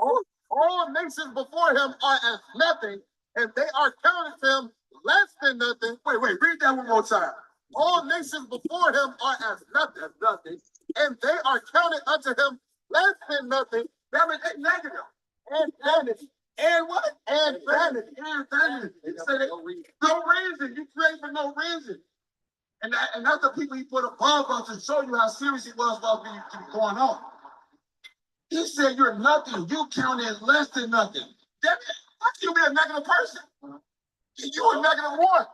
All nations before him are as nothing, and they are counted to him less than nothing. Wait, read that one more time. All nations before him are as nothing, and they are counted unto him less than nothing. That means it's negative. And vanity. And what? And vanity. And vanity. So no reason. You create for no reason. And that's the people he put above us to show you how serious he was about being going on. He said you're nothing. You count as less than nothing. That means, how can you be a negative person? You a negative one.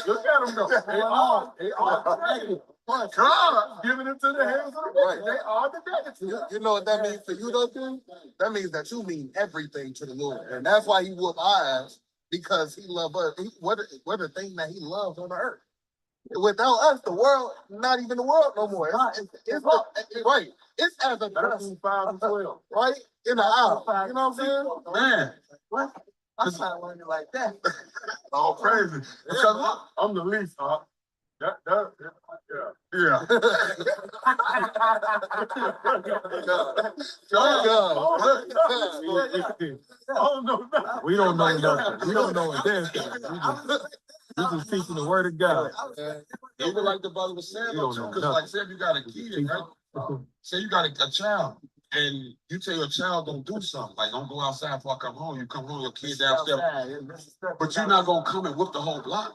Look at them though. They are negative. God giving it to the hands of the wicked. They are the negative. You know what that means for you though, too? That means that you mean everything to the Lord. And that's why he whooped our ass, because he loved us. We're the thing that he loves on the earth. Without us, the world, not even the world no more. It's right. It's as a 5 and 12. Right? In the aisle. You know what I'm saying? Man. What? I'm trying to learn it like that. Oh, crazy. Because I'm the least, huh? Yeah. We don't know nothing. We don't know a damn thing. We just teaching the word of God. Even like the brother was saying, because like say if you got a kid, right? Say you got a child, and you tell your child don't do something, like don't go outside before I come home. You come home, your kid downstairs, but you're not gonna come and whip the whole block.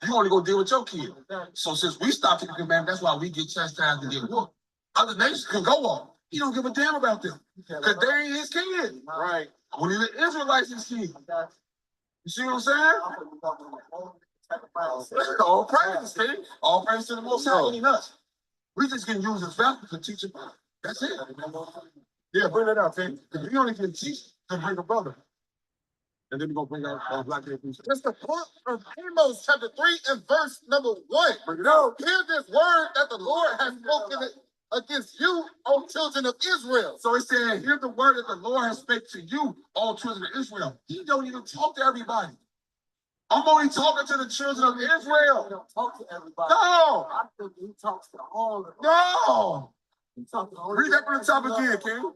You only gonna deal with your kid. So since we stopped taking commandments, that's why we get chastised and get whooped. Other nations can go on. He don't give a damn about them because they ain't his kid. Right? Only the Israelites his kid. You see what I'm saying? All praise, man. All praise to the Most High. Ain't us. We just can use his vessel to teach him. That's it. Yeah, bring it out, man. You only can teach to bring a brother. And then we're going to bring out black people. It's the book of Amos, chapter 3, and verse number 1. Bring it out. Hear this word that the Lord has spoken against you, O children of Israel. So he said, hear the word that the Lord has spoken to you, O children of Israel. He don't even talk to everybody. I'm only talking to the children of Israel. He don't talk to everybody. No. I think he talks to all of them. No. Read that from the top again, King.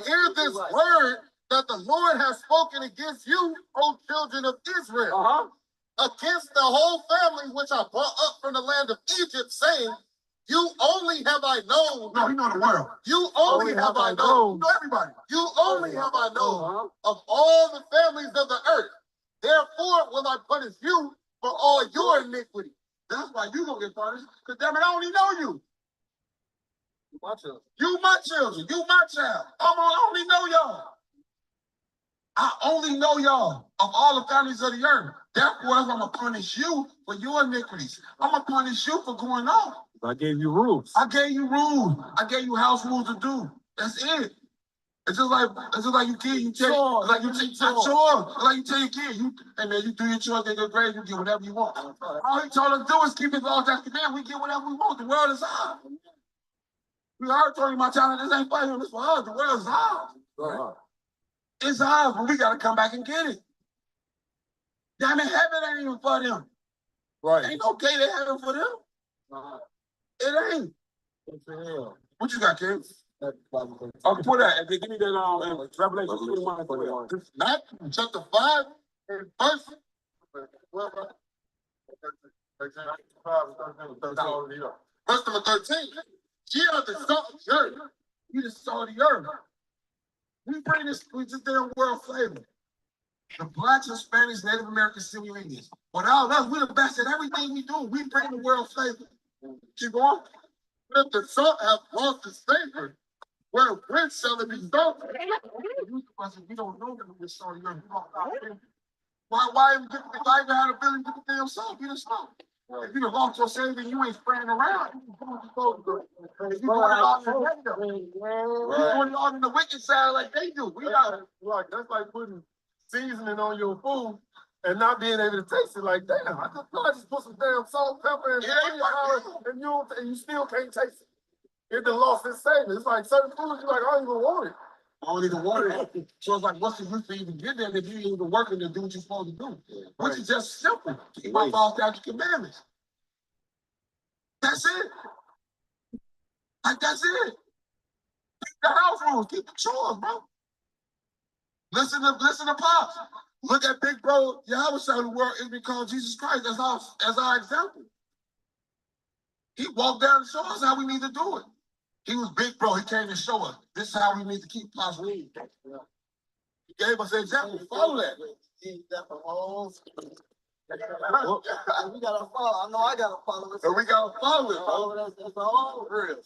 Hear this word that the Lord has spoken against you, O children of Israel, against the whole family which I brought up from the land of Egypt, saying, you only have I known. No, you know the world. You only have I known. You know everybody. You only have I known of all the families of the earth. Therefore will I punish you for all your iniquity. That's why you gonna get punished, because damn it, I only know you. You my children. You my children. You my child. I only know y'all. I only know y'all of all the families of the earth. Therefore, I'm gonna punish you for your iniquities. I'm gonna punish you for going off. I gave you rules. I gave you rules. I gave you house rules to do. That's it. It's just like you kid, you take chores. Like you take chores. Like you tell your kid, hey man, you do your chores, get good grades, you get whatever you want. All he told us to do is keep his laws and command. We get whatever we want. The world is ours. We already told you my child, this ain't for him, this for us. The world is ours. Right. It's ours, but we gotta come back and get it. Damn it, heaven ain't even for them. Right. Ain't no gate to heaven for them. It ain't. What you got, kids? Okay, put that. Give me that Revelation. Matthew chapter 5 and verse. Verse number 13. Ye are the salt of the earth. You the salt of the earth. We bring this damn world flavor. The blacks, Hispanics, Native Americans, Silver Indians. Without us, we're the best at everything we do. We bring the world flavor. Keep going. If the salt have lost its savor, where whence shall it be salted? We don't know that we're sorry. Why even have the ability to get the damn salt? Get the salt. If you lost your saving, you ain't spraying around. You're doing it all in the wicked side like they do. We got like that's like putting seasoning on your food and not being able to taste it like damn. I just put some damn salt, pepper, and you still can't taste it. It done lost its saving. It's like certain foods you're like, I don't even want it. I don't even want it. So it's like, what's the use to even get there if you ain't even working to do what you're supposed to do? Which is just simple. Keep my laws, statutes, commandments. That's it. Like, that's it. Keep the house rules. Keep the chores, bro. Listen to Pops. Look at Big Bro Yahweh who world is called Jesus Christ as our example. He walked down and showed us how we need to do it. He was Big Bro. He came to show us this is how we need to keep Pops lead. He gave us an example. Follow that. We gotta follow. I know I gotta follow it. So we gotta follow it, bro. That's the whole real.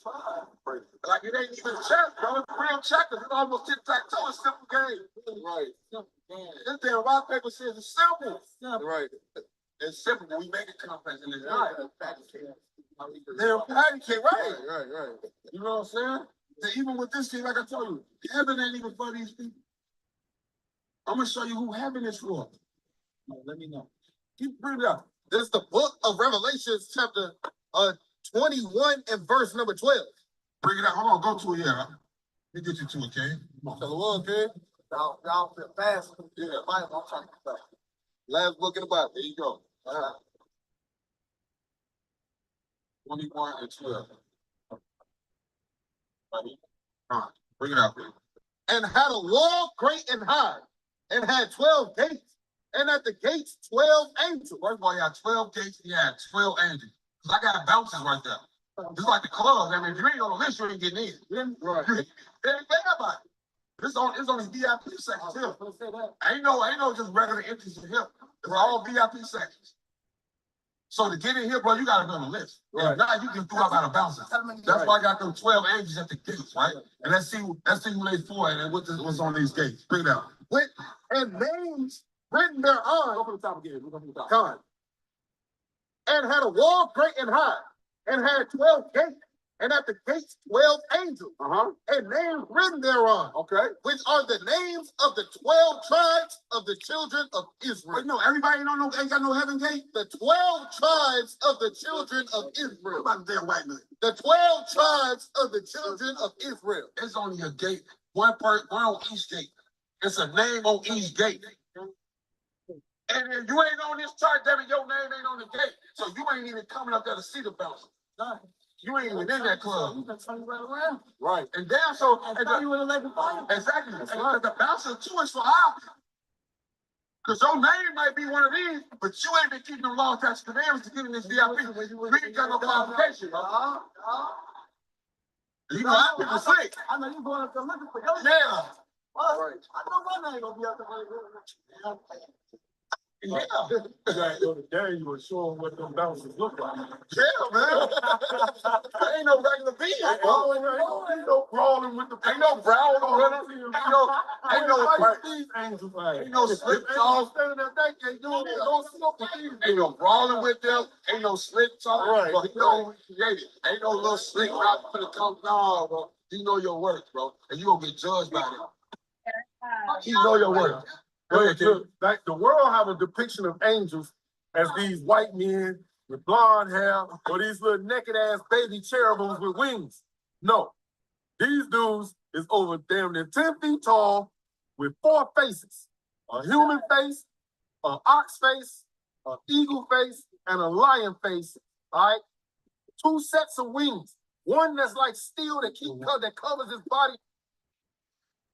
Like it ain't even check, bro. It's real checkers. It's almost tic-tac-toe. It's simple game. Right. This damn rock paper says it's simple. Right. It's simple, but we make it complex and it's not. They're patty cake, right. You know what I'm saying? So even with this thing, like I told you, heaven ain't even for these people. I'm gonna show you who heaven is for. Let me know. Keep bringing it up. This is the book of Revelations, chapter 21 and verse number 12. Bring it out. Hold on, go to it here. Let me get you to it, King. Come on, King. Y'all feel fast. Yeah, I'm trying to get last book in the Bible. There you go. 21 and 12. Bring it out, please. And had a wall great and high, and had 12 gates, and at the gates 12 angels. First of all, you had 12 gates, and you had 12 angels. Because I got bounces right there. Just like the club. I mean, if you ain't on the list, you ain't getting in. Right. Think about it. It's only VIP sections here. Ain't no just regular entries in here. It's all VIP sections. So to get in here, bro, you gotta be on the list. Right. Now you can do out of bounces. That's why I got them 12 angels at the gates, right? And let's see who they for and what's on these gates. Bring it out. And names written thereon. Go from the top again. Go from the top. Con. And had a wall great and high, and had 12 gates, and at the gates 12 angels, and names written thereon. Okay. Which are the names of the 12 tribes of the children of Israel. Wait, no, everybody ain't got no heaven gate? The 12 tribes of the children of Israel. What about the damn white man? The 12 tribes of the children of Israel. It's only a gate. One on each gate. It's a name on each gate. And if you ain't on this chart, David, your name ain't on the gate. So you ain't even coming up there to see the bouncer. You ain't even in that club. You can turn right around. Right. And damn, so you in the fire. Exactly. And the bouncer too is for our people. Because your name might be one of these, but you ain't been keeping the law, tax commandments to get in this VIP. We ain't got no qualification, bro. You know, our people sick. I know you going up there looking for your name. Right. I know my name gonna be up there. Yeah. Today you were showing what them bouncers look like. Yeah, man. Ain't no regular being. Ain't no brawling with the. Ain't no brawling with them. Ain't no slip talk. Ain't no brawling with them. Ain't no slip talk. Right. But you know we created. Ain't no little slick rock for the come down, bro. You know your work, bro, and you gonna get judged by it. You know your work. Like the world have a depiction of angels as these white men with blonde hair or these little naked ass baby cherubims with wings. No, these dudes is over damn near 10 feet tall with 4 faces: a human face, an ox face, an eagle face, and a lion face. All right, 2 sets of wings. One that's like steel that covers his body.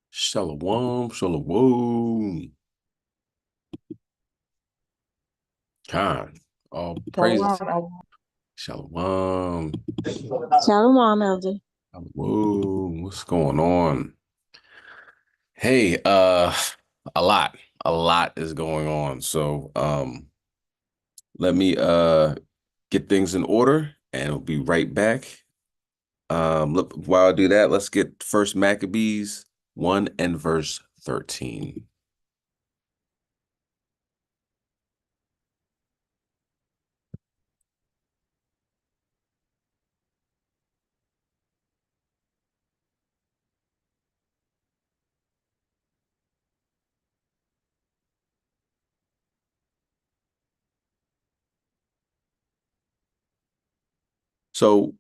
Shalom, shalom. God, all praise. Shalom. Shalom, Elder. Whoa, what's going on? Hey, a lot is going on. So, let me get things in order, and we'll be right back. Look, while I do that, let's get First Maccabees 1 and verse 13. So,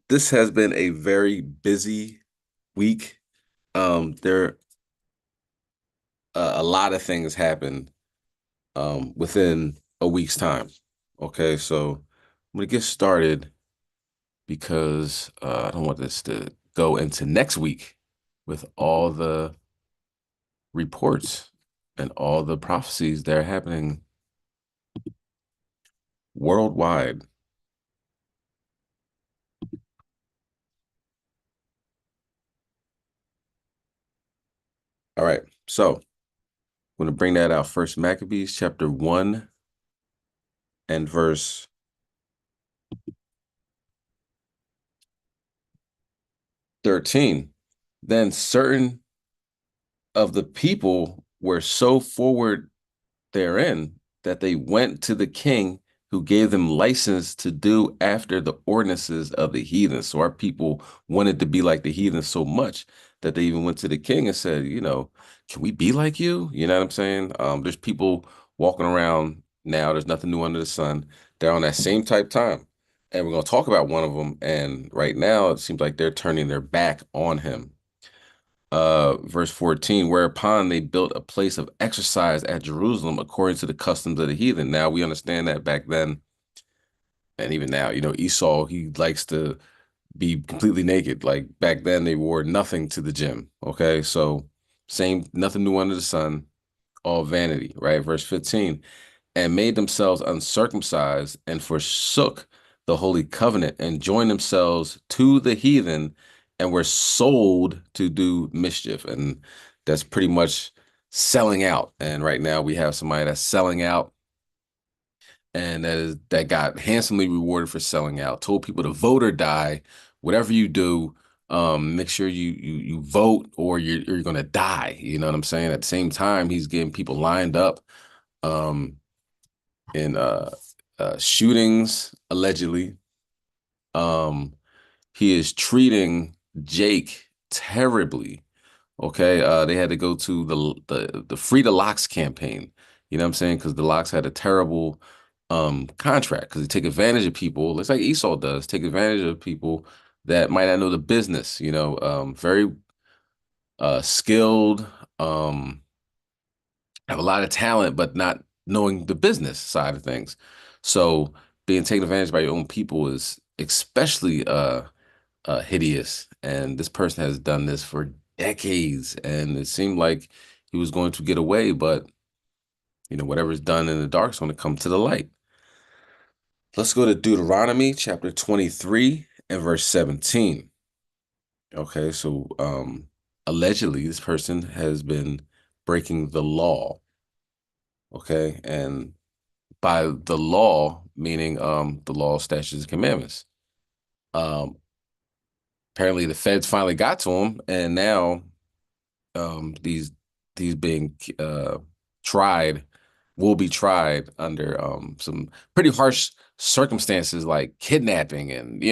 this has been a very busy week. There a lot of things happened within a week's time. Okay, so I'm gonna get started because I don't want this to go into next week with all the reports and all the prophecies that are happening worldwide. All right, so I'm going to bring that out. First Maccabees chapter 1 and verse 13. Then certain of the people were so forward therein that they went to the king, who gave them license to do after the ordinances of the heathen. So our people wanted to be like the heathen so much that they even went to the king and said, can we be like you? You know what I'm saying? There's people walking around now. There's nothing new under the sun. They're on that same type time. And we're going to talk about one of them. And right now, it seems like they're turning their back on him. Verse 14, whereupon they built a place of exercise at Jerusalem according to the customs of the heathen. Now we understand that back then, and even now, Esau, he likes to be completely naked. Like back then, they wore nothing to the gym. Okay, so same, nothing new under the sun, all vanity, right? Verse 15, and made themselves uncircumcised and forsook the holy covenant and joined themselves to the heathen and were sold to do mischief. And that's pretty much selling out. And right now we have somebody that's selling out, and that got handsomely rewarded for selling out. Told people to vote or die. Whatever you do, make sure you vote or you're gonna die. You know what I'm saying? At the same time, he's getting people lined up. In shootings, allegedly. He is treating Jake terribly. Okay, they had to go to the Free the Locks campaign. You know what I'm saying? Because the Locks had a terrible contract because they take advantage of people. It's like Esau does, take advantage of people that might not know the business. Very skilled. Have a lot of talent, but not knowing the business side of things. So being taken advantage by your own people is especially hideous. And this person has done this for decades, and it seemed like he was going to get away, but whatever's done in the dark is going to come to the light. Let's go to Deuteronomy chapter 23 and verse 17. Okay, so allegedly this person has been breaking the law. Okay, and by the law, meaning the law, statutes, and commandments. Apparently the feds finally got to him, and now these being tried will be tried under some pretty harsh circumstances like kidnapping and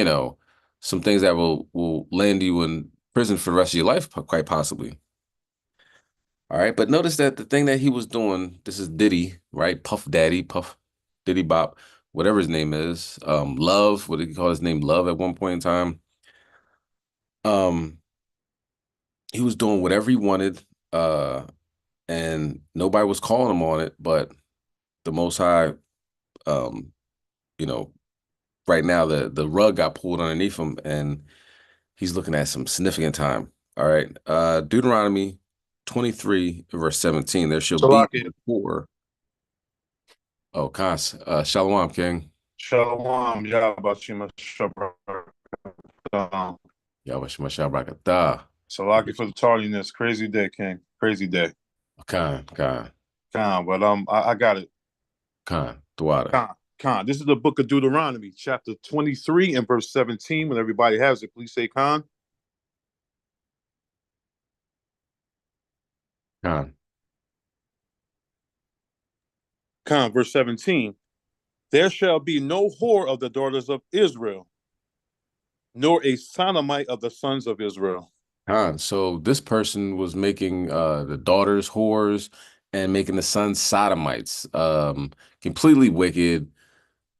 some things that will land you in prison for the rest of your life, quite possibly. All right, but notice that the thing that he was doing, this is Diddy, right? Puff Daddy, Puff Diddy Bop, whatever his name is. Love, what did he call his name? Love at one point in time. He was doing whatever he wanted, and nobody was calling him on it, but the Most High, um, you know, right now the rug got pulled underneath him, and he's looking at some significant time. All right. Deuteronomy 23, verse 17. There shall be Salaki. in the poor. Oh, Kans, Shalom, King. Shalom, Yabashima Shabbat. Yahweh Shema Barakatah. Salaki for the tardiness. Crazy day, King. Crazy day. Khan, But I got it. Dwada. Khan. This is the book of Deuteronomy, chapter 23 and verse 17. When everybody has it, please say Khan. Khan, verse 17. There shall be no whore of the daughters of Israel, nor a sodomite of the sons of Israel. So this person was making the daughters whores and making the sons sodomites. Completely wicked.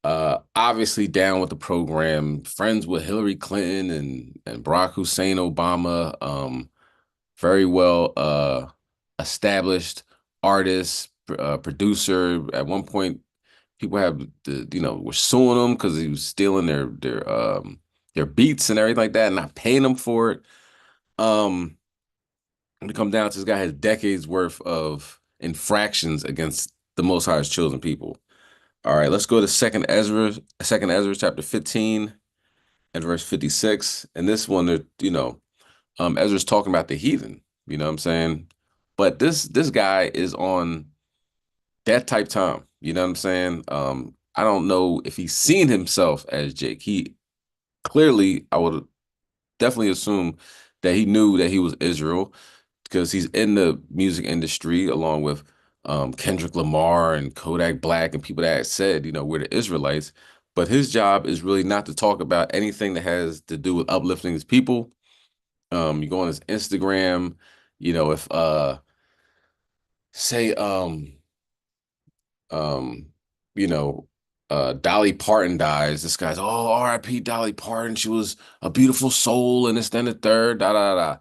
Obviously down with the program. Friends with Hillary Clinton and Barack Hussein Obama. Very well established artist, producer. At one point, people were suing him because he was stealing their beats and everything like that, and not paying them for it. when it comes down to, this guy has decades worth of infractions against the Most High's chosen people. All right, let's go to Second Ezra chapter 15 and verse 56. And this one, Ezra's talking about the heathen, you know what I'm saying? But this guy is on that type time, you know what I'm saying? I don't know if he's seen himself as Jake. He clearly, I would definitely assume that he knew that he was Israel, because he's in the music industry along with Kendrick Lamar and Kodak Black and people that said, we're the Israelites. But his job is really not to talk about anything that has to do with uplifting his people. You go on his Instagram, if say um, Dolly Parton dies, this guy's, oh, R.I.P. Dolly Parton. She was a beautiful soul, and this, then the third, da da da.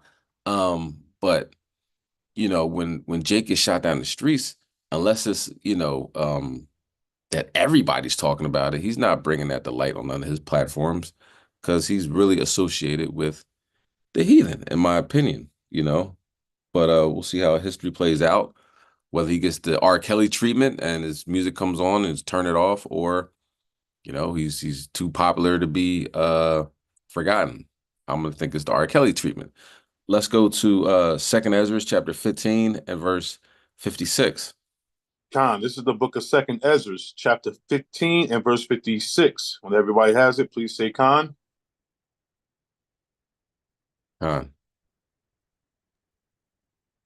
But when Jake is shot down the streets, unless it's, that everybody's talking about it, he's not bringing that to light on none of his platforms, because he's really associated with the heathen, in my opinion. But we'll see how history plays out, whether he gets the R. Kelly treatment and his music comes on and turn it off, or, he's too popular to be forgotten. I'm gonna think it's the R. Kelly treatment. Let's go to Second Ezra chapter 15 and verse 56. Khan, this is the book of Second Ezra, chapter 15 and verse 56. When everybody has it, please say Khan. Khan.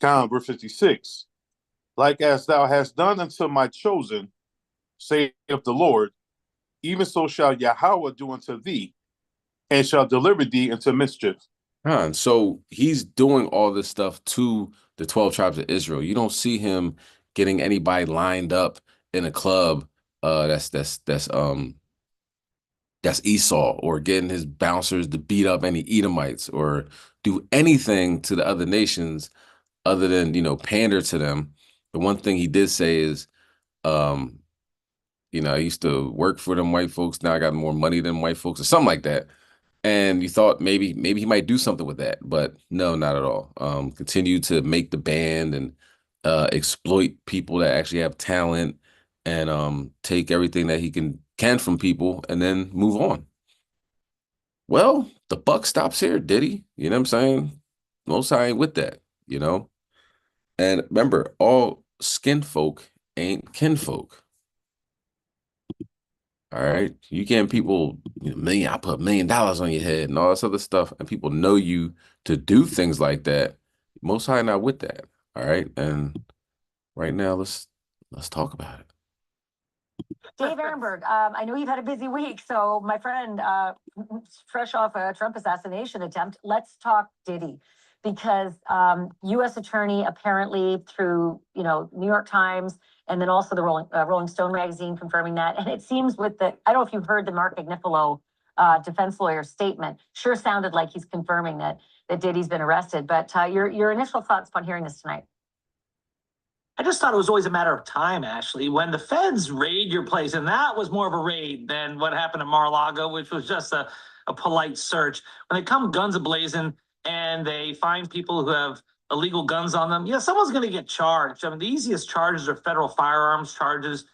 Khan, verse 56. Like as thou hast done unto my chosen, saith the Lord, even so shall Yahweh do unto thee, and shall deliver thee into mischief. Khan. So he's doing all this stuff to the 12 tribes of Israel. You don't see him getting anybody lined up in a club that's Esau, or getting his bouncers to beat up any Edomites or do anything to the other nations other than, pander to them. The one thing he did say is, I used to work for them white folks. Now I got more money than white folks, or something like that. And you thought maybe he might do something with that, but no, not at all. Continue to make the band and exploit people that actually have talent, and take everything that he can from people, and then move on. Well, the buck stops here, Diddy. You know what I'm saying? Most High ain't with that. And remember, all skin folk ain't kinfolk. All right. You getting people, I put $1 million on your head and all this other stuff, and people know you to do things like that. Most High not with that. All right. And right now, let's talk about it. Dave Ehrenberg, I know you've had a busy week, so my friend, fresh off a Trump assassination attempt, let's talk Diddy, because U.S. attorney apparently through New York Times and then also the Rolling Stone magazine confirming that, and it seems with I don't know if you've heard the Mark Agnifilo defense lawyer statement, sure sounded like he's confirming that Diddy's been arrested. But your initial thoughts upon hearing this tonight? I just thought it was always a matter of time, Ashley, when the feds raid your place, and that was more of a raid than what happened at Mar-a-Lago, which was just a polite search. When they come guns a-blazing and they find people who have illegal guns on them, someone's going to get charged. I mean, the easiest charges are federal firearms charges,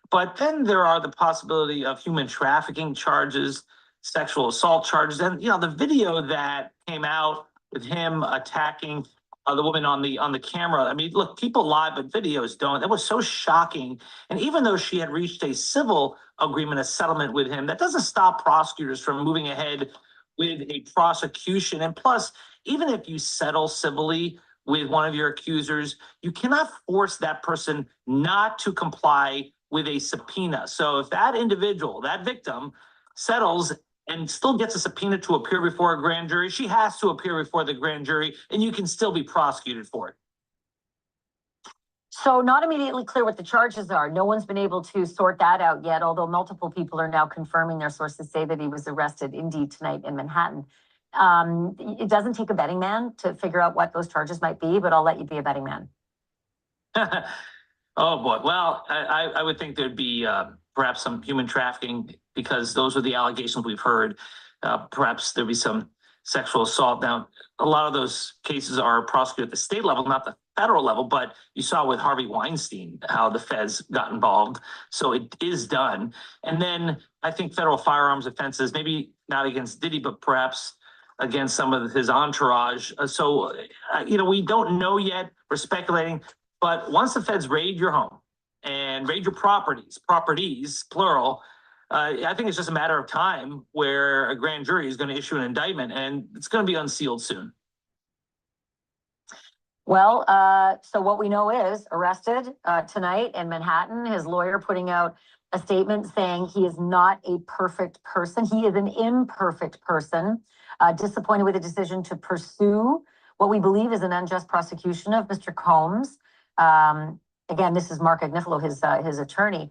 but then there are the possibility of human trafficking charges, sexual assault charges, and the video that came out with him attacking the woman on the camera. I mean, look, people lie, but videos don't. That was so shocking. And even though she had reached a civil agreement, a settlement with him, that doesn't stop prosecutors from moving ahead with a prosecution. And plus, even if you settle civilly with one of your accusers, you cannot force that person not to comply with a subpoena. So if that individual, that victim, settles and still gets a subpoena to appear before a grand jury, she has to appear before the grand jury, and you can still be prosecuted for it. So not immediately clear what the charges are. No one's been able to sort that out yet, although multiple people are now confirming, their sources say, that he was arrested indeed tonight in Manhattan. It doesn't take a betting man to figure out what those charges might be, but I'll let you be a betting man. Oh, boy. Well, I would think there'd be perhaps some human trafficking, because those are the allegations we've heard. Perhaps there'd be some sexual assault. Now, a lot of those cases are prosecuted at the state level, not the federal level, but you saw with Harvey Weinstein how the feds got involved. So it is done. And then I think federal firearms offenses, maybe not against Diddy, but perhaps against some of his entourage. We don't know yet. We're speculating. But once the feds raid your home and raid your properties, plural, I think it's just a matter of time where a grand jury is going to issue an indictment, and it's going to be unsealed soon. Well, so what we know is arrested tonight in Manhattan, his lawyer putting out a statement saying he is not a perfect person. He is an imperfect person, disappointed with the decision to pursue what we believe is an unjust prosecution of Mr. Combs. Again, this is Mark Agnifilo, his attorney.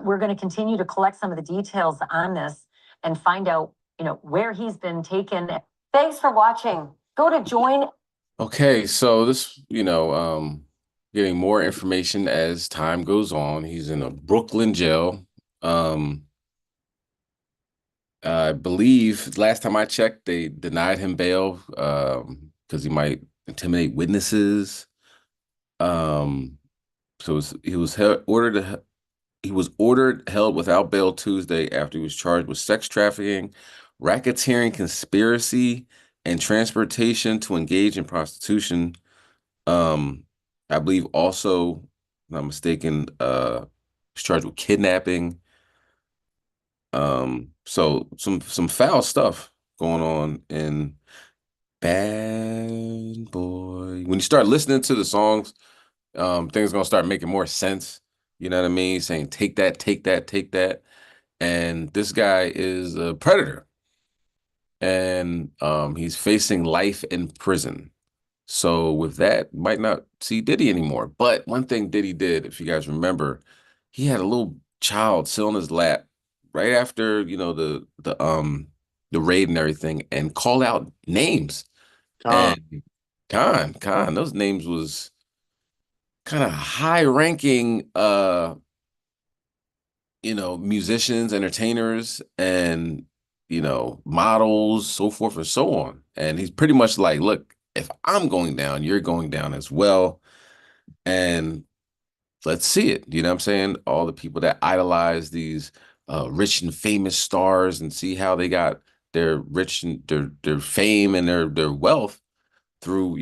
We're going to continue to collect some of the details on this and find out, where he's been taken. Thanks for watching. Go to join. Okay, so this, getting more information as time goes on. He's in a Brooklyn jail. I believe last time I checked, they denied him bail because he might intimidate witnesses. So he was ordered held without bail Tuesday after he was charged with sex trafficking, racketeering, conspiracy, and transportation to engage in prostitution. I believe also, if I'm not mistaken, he's charged with kidnapping. So some foul stuff going on in Bad Boy. When you start listening to the songs, things are gonna start making more sense. You know what I mean? Saying take that, take that, take that. And this guy is a predator. And he's facing life in prison. So with that, might not see Diddy anymore. But one thing Diddy did, if you guys remember, he had a little child sit on his lap right after, the raid and everything, and called out names. Con. And Khan, those names was kind of high-ranking musicians, entertainers, and models, so forth and so on. And he's pretty much like, look, if I'm going down, you're going down as well. And let's see it. You know what I'm saying? All the people that idolize these rich and famous stars and see how they got their rich and their fame and their wealth through,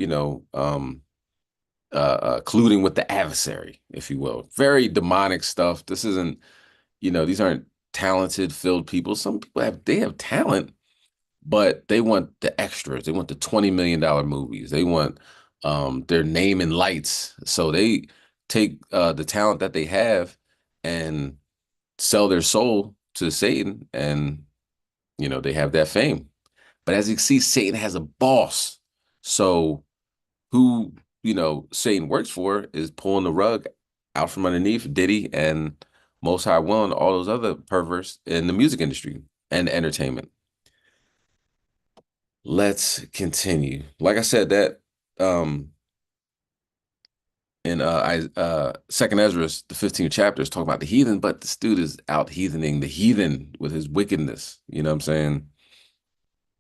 colluding with the adversary, if you will. Very demonic stuff. This isn't, these aren't talented, filled people. Some people have talent, but they want the extras. They want the $20 million movies. They want their name in lights. So they take the talent that they have and sell their soul to Satan, and they have that fame. But as you can see, Satan has a boss. So who Satan works for is pulling the rug out from underneath Diddy and Most High Will and all those other perverts in the music industry and entertainment. Let's continue. Like I said, that in Second Ezra, the 15th chapter is talking about the heathen, but this dude is out heathening the heathen with his wickedness. You know what I'm saying?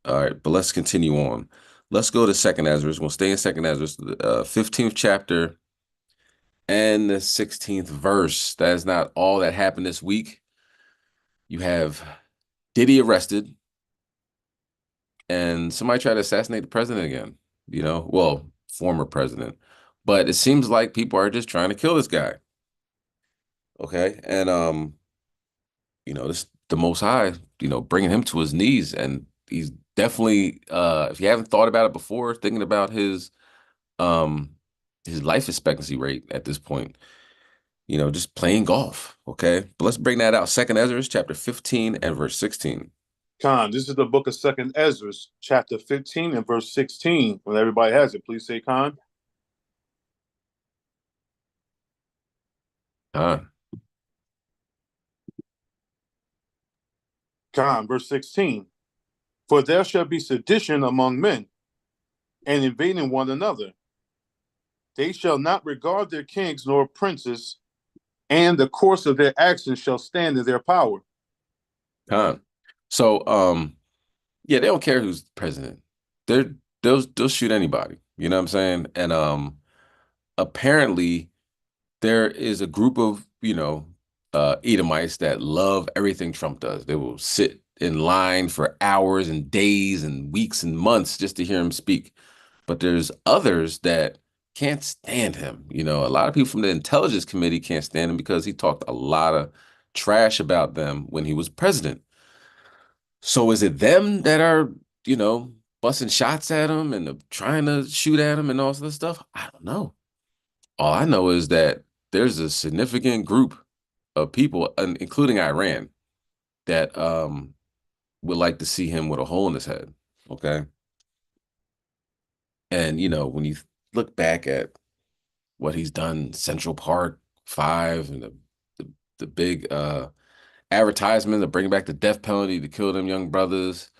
All right, but let's continue on. Let's go to Second Ezra. We'll stay in Second Ezra, the 15th chapter and the 16th verse. That is not all that happened this week. You have Diddy arrested, and somebody tried to assassinate the president again. Well, former president. But it seems like people are just trying to kill this guy. Okay, and this the Most High, bringing him to his knees, and he's definitely, if you haven't thought about it before, thinking about his life expectancy rate at this point, just playing golf. Okay, but let's bring that out. Second Ezra, chapter 15 and verse 16. Con, this is the book of Second Ezra, chapter 15 and verse 16. When everybody has it, please say Con. Con, verse 16. For there shall be sedition among men, and invading one another. They shall not regard their kings nor princes, and the course of their actions shall stand in their power. So, yeah, they don't care who's president. they'll shoot anybody. You know what I'm saying? And apparently there is a group of, Edomites that love everything Trump does. They will sit in line for hours and days and weeks and months just to hear him speak. But there's others that can't stand him. A lot of people from the Intelligence Committee can't stand him because he talked a lot of trash about them when he was president. So is it them that are, busting shots at him and trying to shoot at him and all this stuff? I don't know. All I know is that there's a significant group of people, including Iran, that would like to see him with a hole in his head. Okay. And when you look back at what he's done, Central Park 5 and the big advertisement to bring back the death penalty to kill them young brothers,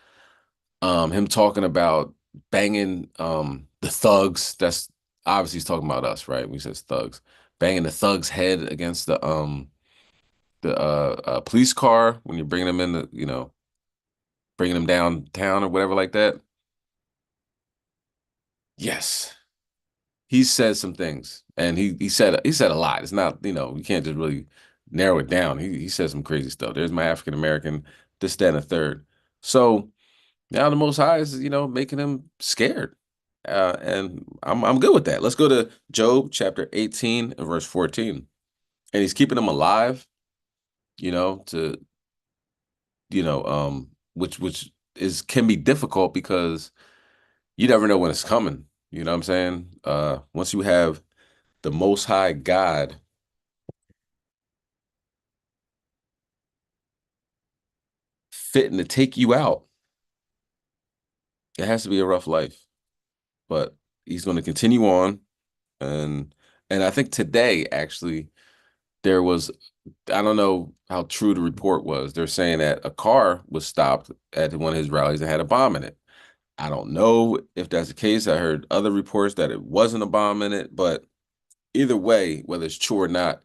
him talking about banging the thugs. That's obviously he's talking about us, right? When he says thugs, banging the thug's head against the police car when you're bringing them in bringing them downtown or whatever like that. Yes, he said some things, and he said a lot. It's not, you can't just really narrow it down. He said some crazy stuff. There's my African American, this, that, and the third. So now the Most High is, making him scared, and I'm good with that. Let's go to Job chapter 18 and verse 14, and he's keeping them alive, to which can be difficult because you never know when it's coming. You know what I'm saying? Once you have the Most High God fitting to take you out, it has to be a rough life. But he's going to continue on, and I think today actually there was, I don't know how true the report was. They're saying that a car was stopped at one of his rallies that had a bomb in it. I don't know if that's the case. I heard other reports that it wasn't a bomb in it, but either way, whether it's true or not,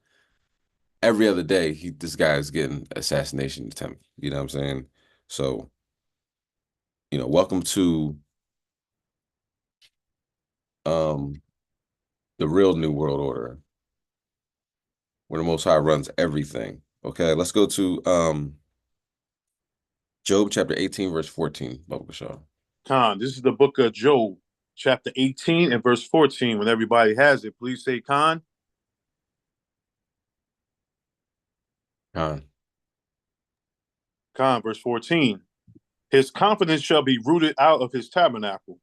every other day this guy is getting assassination attempt. You know what I'm saying? So, welcome to the real New World Order, where the Most High runs everything. Okay, let's go to Job chapter 18, verse 14. Baba Kashaw. Khan, this is the book of Job, chapter 18 and verse 14. When everybody has it, please say Khan. Khan. Khan, verse 14. His confidence shall be rooted out of his tabernacle,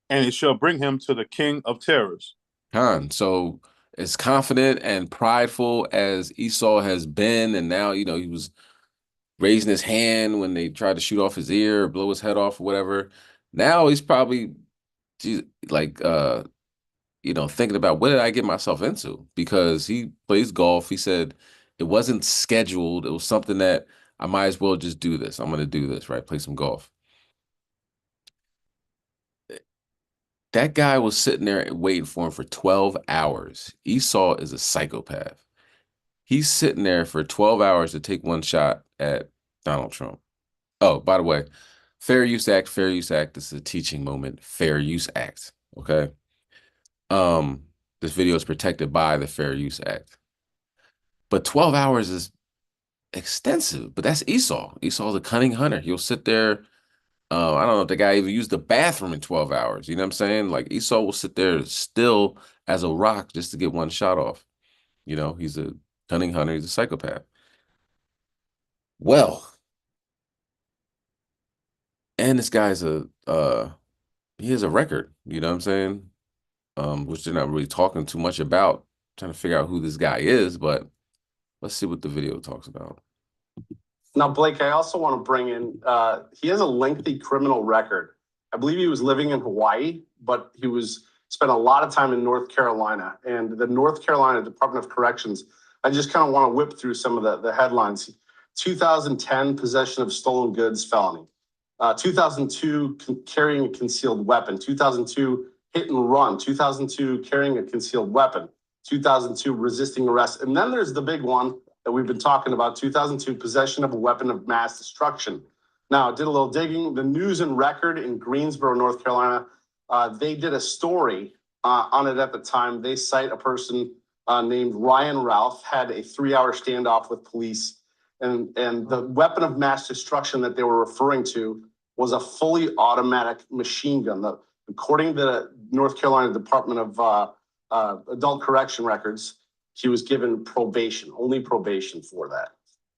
and it shall bring him to the king of terrors. Khan. So as confident and prideful as Esau has been, and now, he was raising his hand when they tried to shoot off his ear or blow his head off or whatever. Now he's probably like thinking about, what did I get myself into? Because he plays golf. He said it wasn't scheduled. It was something that I might as well just do this. I'm going to do this, right? Play some golf. That guy was sitting there waiting for him for 12 hours. Esau is a psychopath. He's sitting there for 12 hours to take one shot at Donald Trump. Oh, by the way, Fair Use Act, Fair Use Act. This is a teaching moment. Fair Use Act. Okay. This video is protected by the Fair Use Act. But 12 hours is extensive, but that's Esau. Esau's a cunning hunter. He'll sit there. I don't know if the guy even used the bathroom in 12 hours. You know what I'm saying? Like Esau will sit there still as a rock just to get one shot off. He's a cunning hunter. He's a psychopath. Well, and this guy's he has a record, you know what I'm saying? Which they're not really talking too much about, trying to figure out who this guy is, but let's see what the video talks about. Now, Blake, I also want to bring in, he has a lengthy criminal record. I believe he was living in Hawaii, but he spent a lot of time in North Carolina. And the North Carolina Department of Corrections, I just kind of want to whip through some of the headlines. 2010, possession of stolen goods felony. 2002, carrying a concealed weapon. 2002, hit and run. 2002, carrying a concealed weapon. 2002, resisting arrest. And then there's the big one that we've been talking about, 2002, possession of a weapon of mass destruction. Now, I did a little digging. The News and Record in Greensboro, North Carolina, they did a story on it at the time. They cite a person named Ryan Ralph had a 3-hour standoff with police, and the weapon of mass destruction that they were referring to was a fully automatic machine gun. According to the North Carolina Department of Adult Correction Records, he was given probation, only probation for that.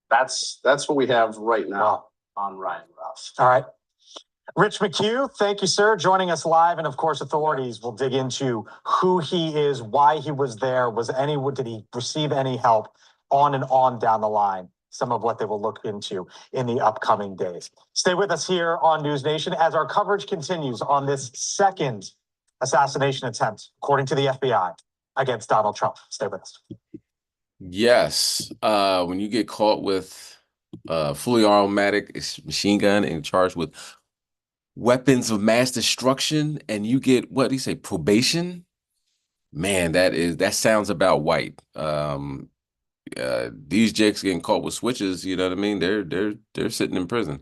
That's what we have right now on Ryan Ralph. All right. Rich McHugh, thank you, sir, joining us live. And of course, authorities will dig into who he is, why he was there, did he receive any help, on and on down the line. Some of what they will look into in the upcoming days. Stay with us here on News Nation as our coverage continues on this second assassination attempt, according to the FBI, against Donald Trump. Stay with us. Yes. When you get caught with fully automatic machine gun and charged with weapons of mass destruction, and you get, what do you say, probation? Man, that sounds about white. These jakes getting caught with switches, you know what I mean? They're sitting in prison.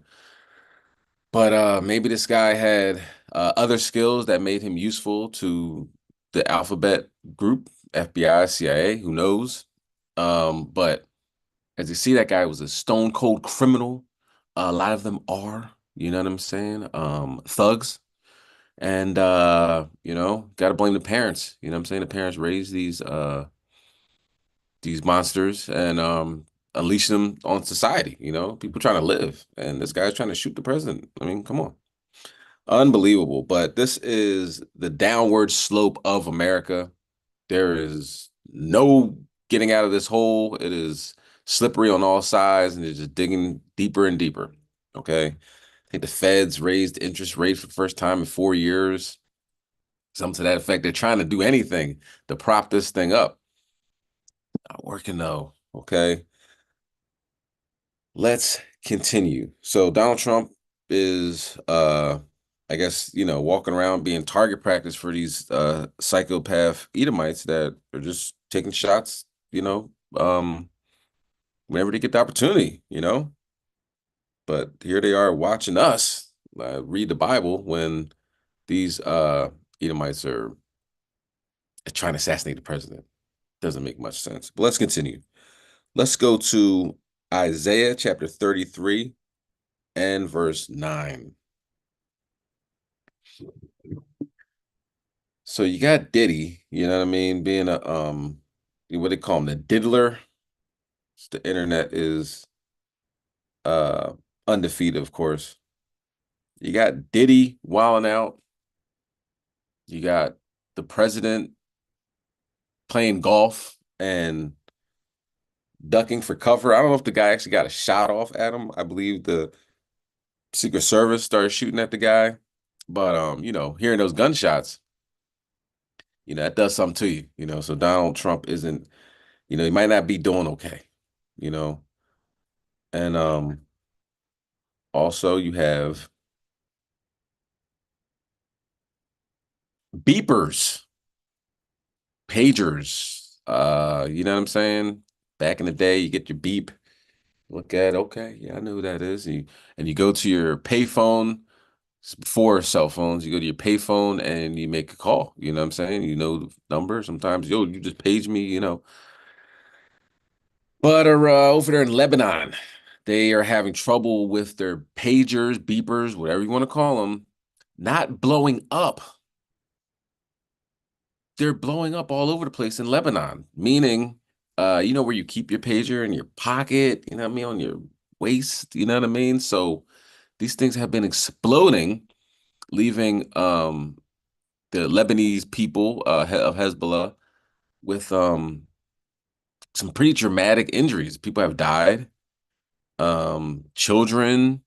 But maybe this guy had other skills that made him useful to the alphabet group, FBI, CIA, who knows? But as you see, that guy was a stone cold criminal. A lot of them are, you know what I'm saying? Thugs. And gotta blame the parents. You know what I'm saying? The parents raised these monsters and unleash them on society, people trying to live. And this guy's trying to shoot the president. I mean, come on. Unbelievable. But this is the downward slope of America. There is no getting out of this hole. It is slippery on all sides, and they're just digging deeper and deeper. Okay. I think the Feds raised interest rates for the first time in 4 years. Something to that effect. They're trying to do anything to prop this thing up. Not working though. Okay. Let's continue. So Donald Trump is I guess, walking around being target practice for these psychopath Edomites that are just taking shots, whenever they get the opportunity, But here they are watching us read the Bible when these Edomites are trying to assassinate the president. Doesn't make much sense. But let's continue. Let's go to Isaiah chapter 33 and verse 9. So you got Diddy, you know what I mean, being a what they call him, the diddler. The internet is undefeated, of course. You got Diddy wilding out. You got the president playing golf and ducking for cover. I don't know if the guy actually got a shot off at him. I believe the Secret Service started shooting at the guy. But hearing those gunshots, that does something to you, So Donald Trump isn't, he might not be doing okay, And also you have beepers, pagers, you know what I'm saying? Back in the day, you get your beep, look at, okay, yeah, I know who that is. And you go to your payphone. Before cell phones, you go to your payphone and you make a call, you know what I'm saying? You know the number. Sometimes, you just page me, But over there in Lebanon, they are having trouble with their pagers, beepers, whatever you want to call them, not blowing up. They're blowing up all over the place in Lebanon, meaning, where you keep your pager in your pocket, you know what I mean, on your waist, you know what I mean? So these things have been exploding, leaving the Lebanese people of Hezbollah with some pretty dramatic injuries. People have died, children,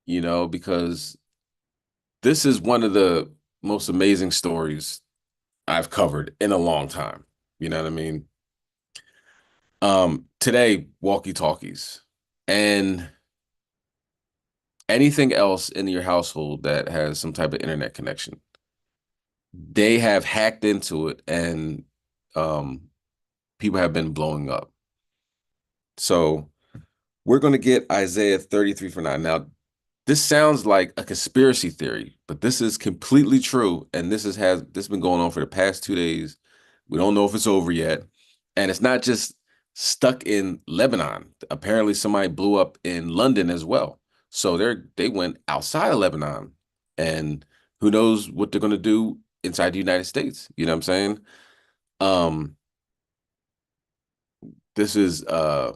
because this is one of the most amazing stories I've covered in a long time. You know what I mean? Today, walkie-talkies and anything else in your household that has some type of internet connection, they have hacked into it, and people have been blowing up. So we're going to get Isaiah 33 for 9. Now, this sounds like a conspiracy theory, but this is completely true. And this has been going on for the past 2 days. We don't know if it's over yet. And it's not just stuck in Lebanon. Apparently somebody blew up in London as well. So they went outside of Lebanon, and who knows what they're gonna do inside the United States. You know what I'm saying? Um, this is a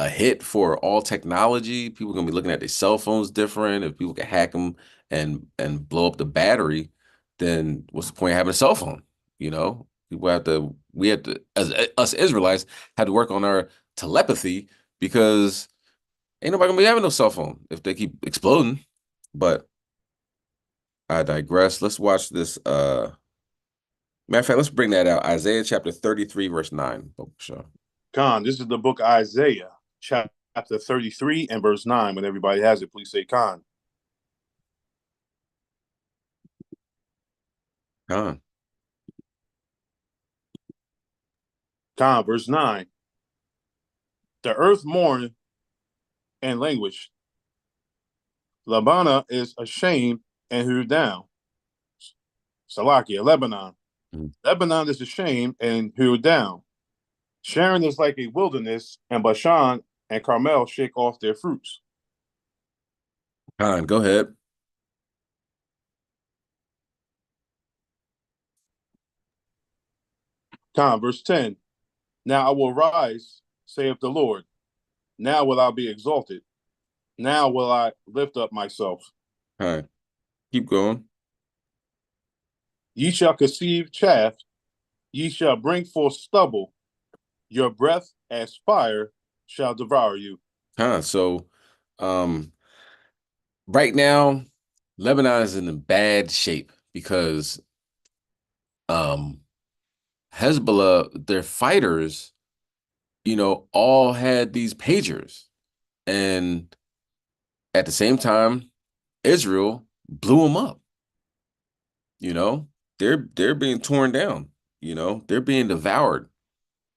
hit for all technology. People are gonna be looking at their cell phones different. If people can hack them and blow up the battery, then what's the point of having a cell phone? You know, we have to, as us Israelites, had to work on our telepathy because ain't nobody gonna be having no cell phone if they keep exploding. But I digress. Let's watch this. Matter of fact, let's bring that out. Isaiah chapter 33, verse 9. Oh, sure. Khan, this is the book of Isaiah, chapter 33 and verse 9. When everybody has it, please say Khan. Khan. Khan, verse 9. The earth mourned and languished. Lebanon is ashamed and hewed down. Salakia, Lebanon. Lebanon is ashamed and hewed down. Sharon is like a wilderness, and Bashan and Carmel shake off their fruits. Khan, go ahead. Khan, verse 10. Now I will rise, saith the Lord. Now will I be exalted. Now will I lift up myself. Khan. Keep going. Ye shall conceive chaff, ye shall bring forth stubble, your breath as fire shall devour you. So right now, Lebanon is in a bad shape because Hezbollah, their fighters, all had these pagers. And at the same time, Israel blew them up. They're being torn down, they're being devoured.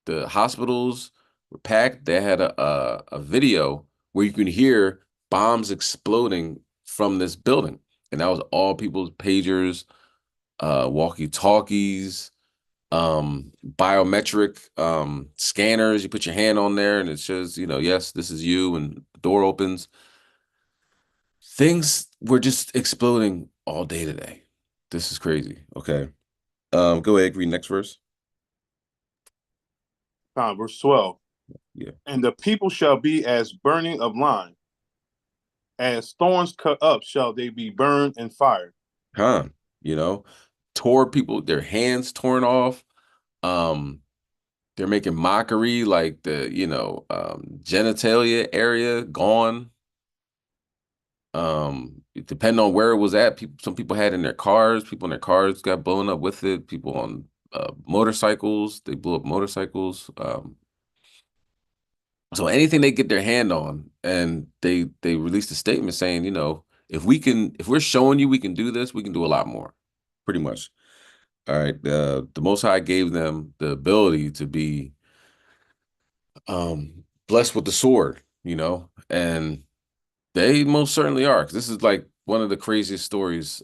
The hospitals were packed. They had a video where you can hear bombs exploding from this building. And that was all people's pagers, walkie-talkies, biometric scanners. You put your hand on there and it says, yes, this is you, and the door opens. Things were just exploding all day today. This is crazy. Okay. Go ahead, read next verse. Verse 12. Yeah. And the people shall be as burning of lime. As thorns cut up shall they be burned and fired. Tore people, their hands torn off. They're making mockery, like the, genitalia area gone. Depending on where it was at, some people had in their cars, people in their cars got blown up with it. People on motorcycles, they blew up motorcycles. So anything they get their hand on, and they released a statement saying, if we're showing you we can do this, we can do a lot more, pretty much. All right. The Most High gave them the ability to be blessed with the sword, and they most certainly are. 'Cause this is like one of the craziest stories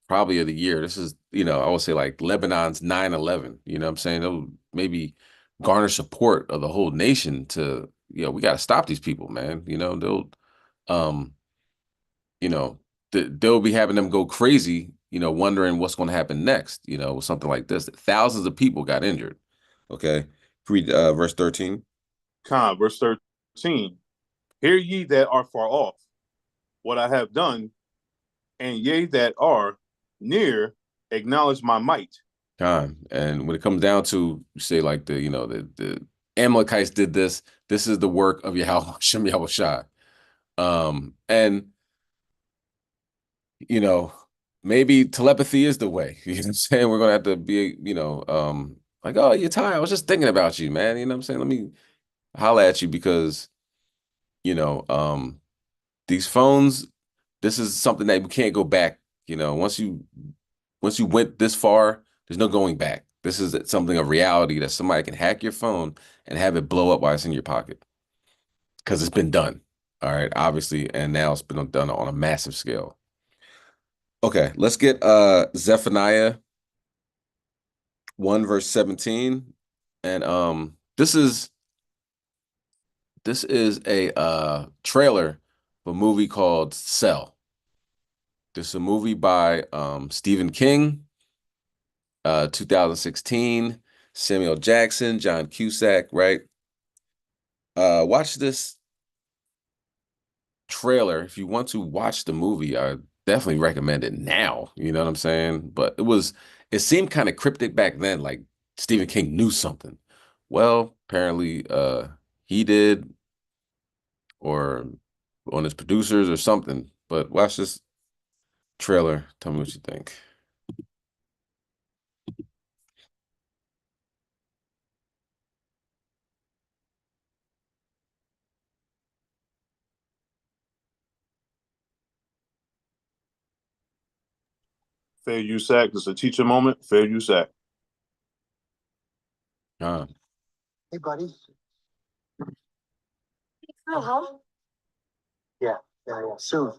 probably of the year. This is, I would say like Lebanon's 9/11. You know what I'm saying? It'll maybe garner support of the whole nation to, we got to stop these people, man. Um, they'll be having them go crazy, wondering what's going to happen next, with something like this. Thousands of people got injured. Okay. Read verse 13. Verse 13. Hear ye that are far off what I have done, and ye that are near acknowledge my might. And when it comes down to, say, like the Amalekites did this, this is the work of Yahweh Shem Yahweh Shai. And maybe telepathy is the way. You know what I'm saying? We're gonna have to be, like, oh, you're tired. I was just thinking about you, man. You know what I'm saying? Let me holler at you because, these phones, this is something that we can't go back. Once you went this far, there's no going back. This is something of reality that somebody can hack your phone and have it blow up while it's in your pocket because it's been done. All right, obviously, and now it's been done on a massive scale. Okay, let's get Zephaniah 1 verse 17. And this is a trailer for a movie called Cell. This is a movie by Stephen King, 2016, Samuel Jackson, John Cusack, right? Watch this trailer. If you want to watch the movie, I definitely recommend it now. You know what I'm saying? But it seemed kind of cryptic back then, like Stephen King knew something. Well, apparently he did, or on his producers or something. But watch this trailer. Tell me what you think. Fair use act. This is a teacher moment. Fair use act. Hey, buddy. Uh-huh. Yeah. Soon.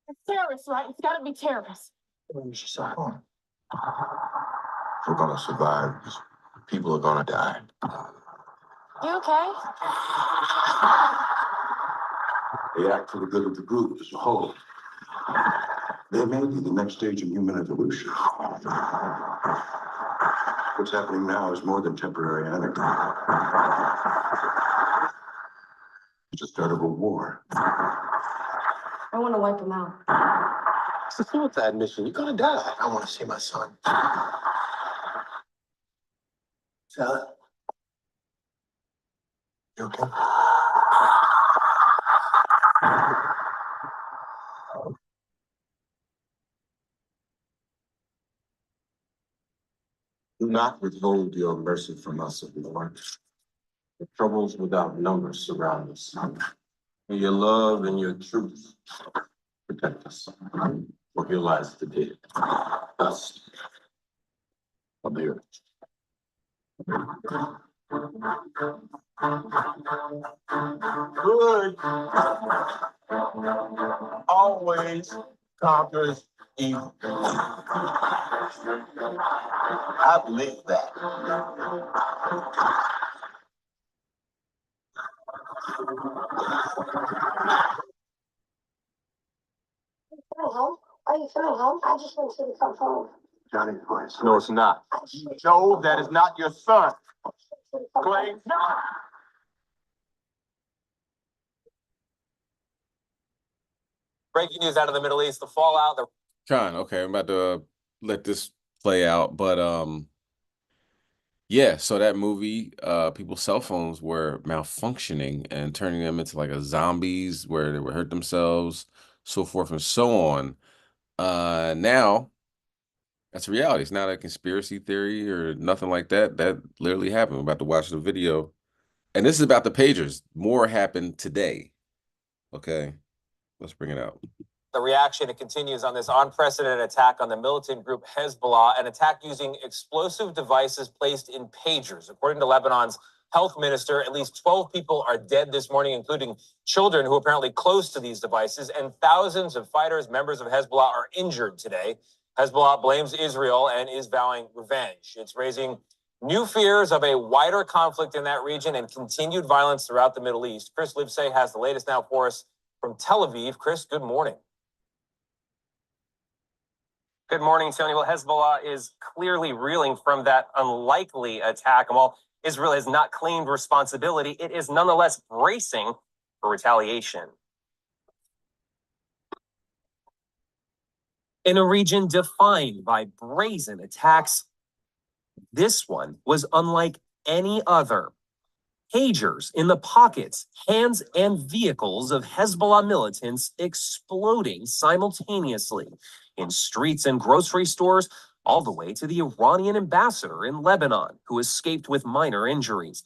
It's terrorists, right? It's gotta be terrorists. We're gonna survive. People are gonna die. You okay? They act for the good of the group as a whole. They may be the next stage of human evolution. What's happening now is more than temporary anarchy. It's the start of a war. I want to wipe them out. It's a suicide mission. You're gonna die. I want to see my son. Sarah? You okay? Do not withhold your mercy from us, O Lord. The troubles without number surround us. May your love and your truth protect us. For here lies the dead. Dust of the earth. Good always conquers evil. I believe that. Are you coming home? I just want to see the come home. Johnny's voice. No, it's not. Joe, that is not your son. Clay. Breaking news out of the Middle East, the fallout. Okay, I'm about to let this play out, but yeah, so that movie, people's cell phones were malfunctioning and turning them into like a zombies where they would hurt themselves, so forth and so on. Now that's a reality. It's not a conspiracy theory or nothing like that. That literally happened. I'm about to watch the video. And this is about the pagers. More happened today. Okay, let's bring it out. The reaction, it continues on this unprecedented attack on the militant group Hezbollah, an attack using explosive devices placed in pagers. According to Lebanon's health minister, at least 12 people are dead this morning, including children who are apparently close to these devices, and thousands of fighters, members of Hezbollah, are injured today. Hezbollah blames Israel and is vowing revenge. It's raising new fears of a wider conflict in that region and continued violence throughout the Middle East. Chris Livesay has the latest now for us from Tel Aviv. Chris, good morning. Good morning, Tony. Well, Hezbollah is clearly reeling from that unlikely attack. And while Israel has not claimed responsibility, it is nonetheless bracing for retaliation. In a region defined by brazen attacks, this one was unlike any other. Pagers in the pockets, hands, and vehicles of Hezbollah militants exploding simultaneously in streets and grocery stores, all the way to the Iranian ambassador in Lebanon, who escaped with minor injuries.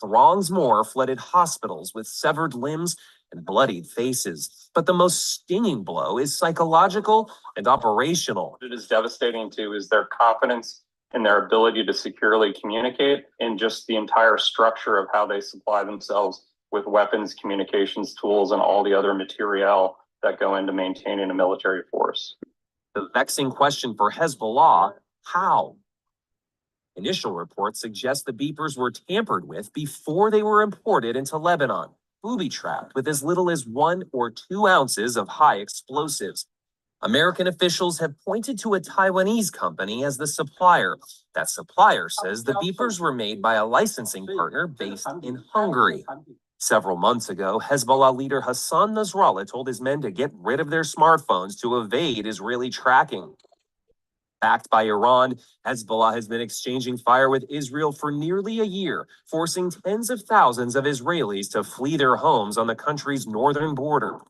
Throngs more flooded hospitals with severed limbs and bloodied faces. But the most stinging blow is psychological and operational. It is devastating too is their confidence in their ability to securely communicate and just the entire structure of how they supply themselves with weapons, communications tools, and all the other materiel that go into maintaining a military force. The vexing question for Hezbollah, how? Initial reports suggest the beepers were tampered with before they were imported into Lebanon, booby-trapped with as little as 1 or 2 ounces of high explosives. American officials have pointed to a Taiwanese company as the supplier. That supplier says the beepers were made by a licensing partner based in Hungary. Several months ago, Hezbollah leader Hassan Nasrallah told his men to get rid of their smartphones to evade Israeli tracking. Backed by Iran, Hezbollah has been exchanging fire with Israel for nearly a year, forcing tens of thousands of Israelis to flee their homes on the country's northern border.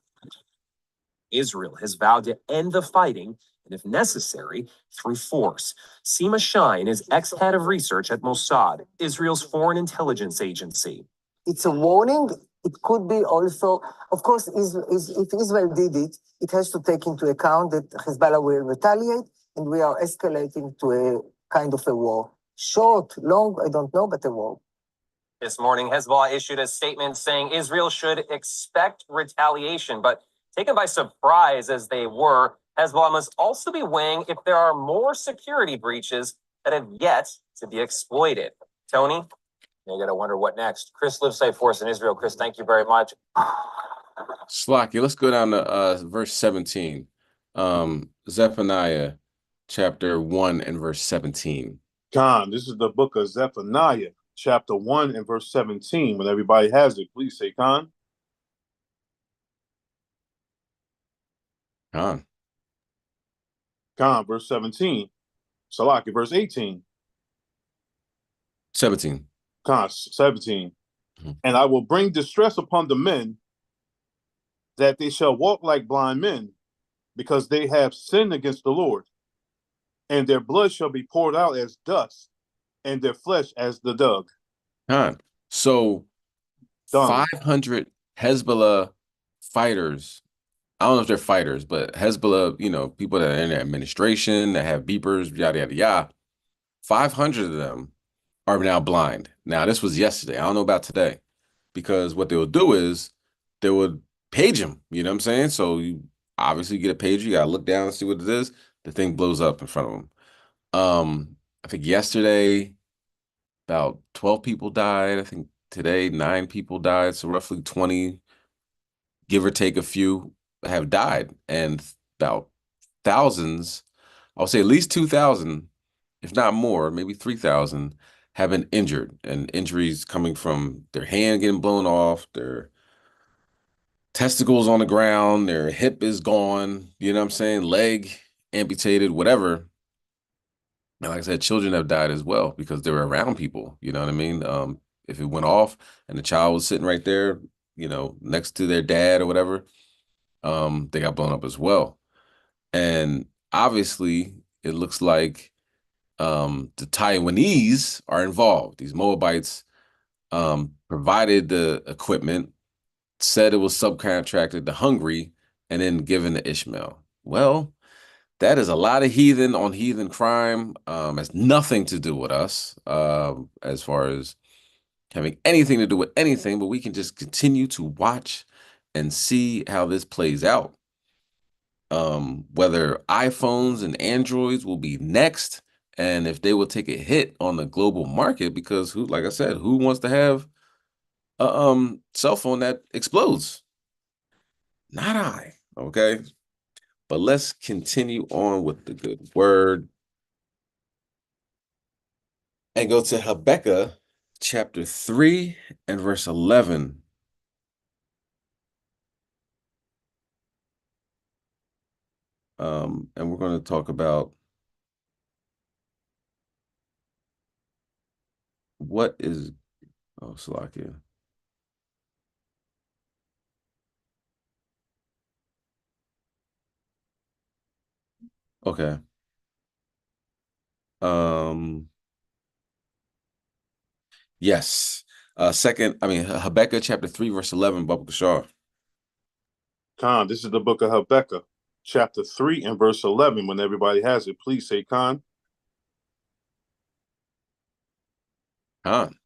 Israel has vowed to end the fighting, and if necessary, through force. Seema Shine is ex-head of research at Mossad, Israel's foreign intelligence agency. It's a warning. It could be also, of course, if Israel did it, it has to take into account that Hezbollah will retaliate, and we are escalating to a kind of a war. Short, long, I don't know, but a war. This morning, Hezbollah issued a statement saying Israel should expect retaliation, but taken by surprise as they were, Hezbollah must also be weighing if there are more security breaches that have yet to be exploited. Tony? You gotta wonder what next. Chris Livesay for us in Israel. Chris, thank you very much. Slacky, let's go down to verse 17. Zephaniah chapter 1 and verse 17. Khan, this is the book of Zephaniah, chapter 1 and verse 17. When everybody has it, please say Khan. Khan. Khan, verse 17. Salaki, verse 18. 17. Khan, 17. Mm-hmm. And I will bring distress upon the men, that they shall walk like blind men, because they have sinned against the Lord. And their blood shall be poured out as dust, and their flesh as the dung. Khan. So 500 Hezbollah fighters. I don't know if they're fighters, but Hezbollah, people that are in the administration that have beepers, yada, yada, yada. 500 of them are now blind. Now, this was yesterday. I don't know about today, because what they will do is they would page them. You know what I'm saying? So you obviously get a pager. You got to look down and see what it is. The thing blows up in front of them. I think yesterday about 12 people died. I think today 9 people died. So roughly 20, give or take a few, have died. And about thousands, I would say at least 2,000, if not more, maybe 3,000, have been injured. And injuries coming from their hand getting blown off, their testicles on the ground, their hip is gone, you know what I'm saying? Leg amputated, whatever. And like I said, children have died as well because they were around people, you know what I mean? If it went off and the child was sitting right there, next to their dad or whatever, they got blown up as well. And obviously, it looks like the Taiwanese are involved. These Moabites provided the equipment, said it was subcontracted to Hungary, and then given to Ishmael. Well, that is a lot of heathen on heathen crime. Has nothing to do with us as far as having anything to do with anything, but we can just continue to watch and see how this plays out. Whether iPhones and Androids will be next, and if they will take a hit on the global market, because like I said, who wants to have a cell phone that explodes? Not I, okay? But let's continue on with the good word and go to Habakkuk chapter 3 and verse 11. And we're going to talk about what is, Salakia. Okay. Yes. Habakkuk chapter 3, verse 11, Baba Kashar. Khan, this is the book of Habakkuk, chapter 3 and verse 11. When everybody has it, please say Khan. Khan.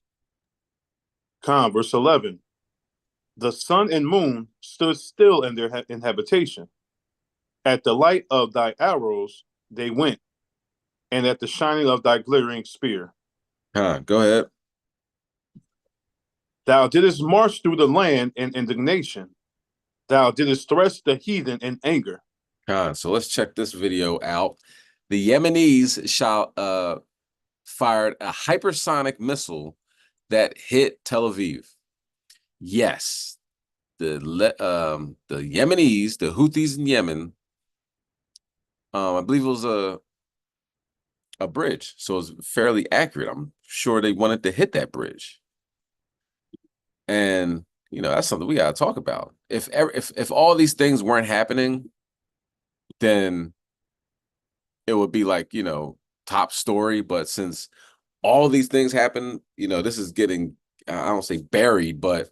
Khan, verse 11. The sun and moon stood still in their habitation. At the light of thy arrows they went, and at the shining of thy glittering spear. Khan, go ahead. Thou didst march through the land in indignation. Thou didst thresh the heathen in anger. Khan, so let's check this video out. The Yemenis fired a hypersonic missile that hit Tel Aviv. Yes, the Yemenis, the Houthis in Yemen, I believe it was a bridge, so it was fairly accurate. I'm sure they wanted to hit that bridge, and that's something we got to talk about. If all these things weren't happening, then it would be like top story. But since all these things happen, this is getting, I don't say buried, but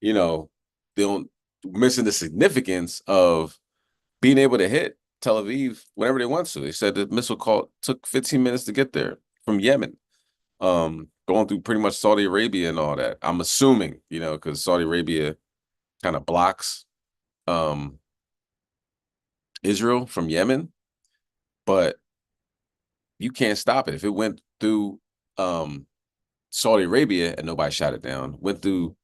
they don't missing the significance of being able to hit Tel Aviv whenever they want to. They said the missile took 15 minutes to get there from Yemen, going through pretty much Saudi Arabia and all that. I'm assuming, because Saudi Arabia kind of blocks Israel from Yemen, but you can't stop it. If it went through Saudi Arabia and nobody shot it down, went through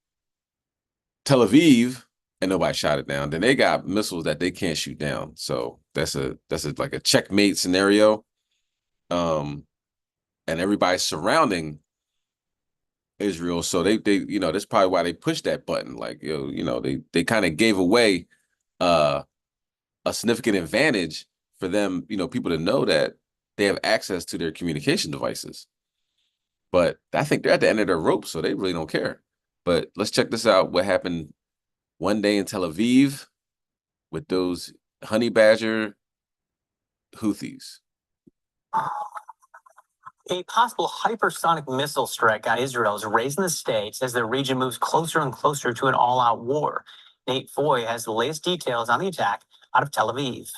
Tel Aviv and nobody shot it down, then they got missiles that they can't shoot down. So that's like a checkmate scenario. And everybody's surrounding Israel. So they that's probably why they pushed that button. Like, they kind of gave away a significant advantage for them, people to know that they have access to their communication devices. But I think they're at the end of their rope, so they really don't care. But let's check this out. What happened one day in Tel Aviv with those honey badger Houthis. A possible hypersonic missile strike on Israel is raising the stakes as the region moves closer and closer to an all-out war. Nate Foy has the latest details on the attack out of Tel Aviv.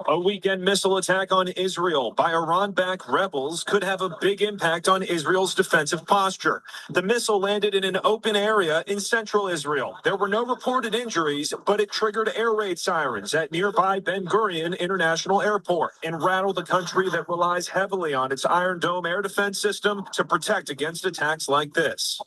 A weekend missile attack on Israel by Iran-backed rebels could have a big impact on Israel's defensive posture. The missile landed in an open area in central Israel. There were no reported injuries, but it triggered air raid sirens at nearby Ben Gurion International Airport and rattled a country that relies heavily on its Iron Dome air defense system to protect against attacks like this.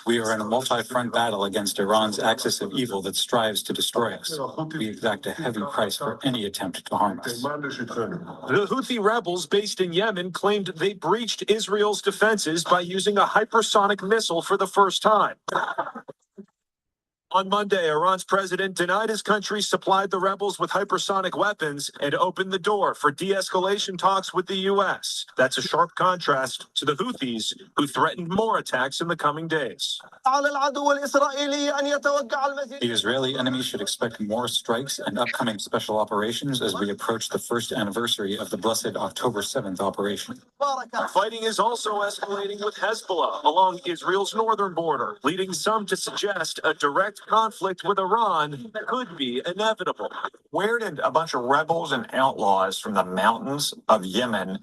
We are in a multi-front battle against Iran's axis of evil that strives to destroy us. We exact a heavy price for any attempt to harm us. The Houthi rebels based in Yemen claimed they breached Israel's defenses by using a hypersonic missile for the first time. On Monday, Iran's president denied his country supplied the rebels with hypersonic weapons and opened the door for de-escalation talks with the U.S. That's a sharp contrast to the Houthis, who threatened more attacks in the coming days. The Israeli enemy should expect more strikes and upcoming special operations as we approach the first anniversary of the blessed October 7th operation. Fighting is also escalating with Hezbollah along Israel's northern border, leading some to suggest a direct conflict with Iran could be inevitable. Where did a bunch of rebels and outlaws from the mountains of Yemen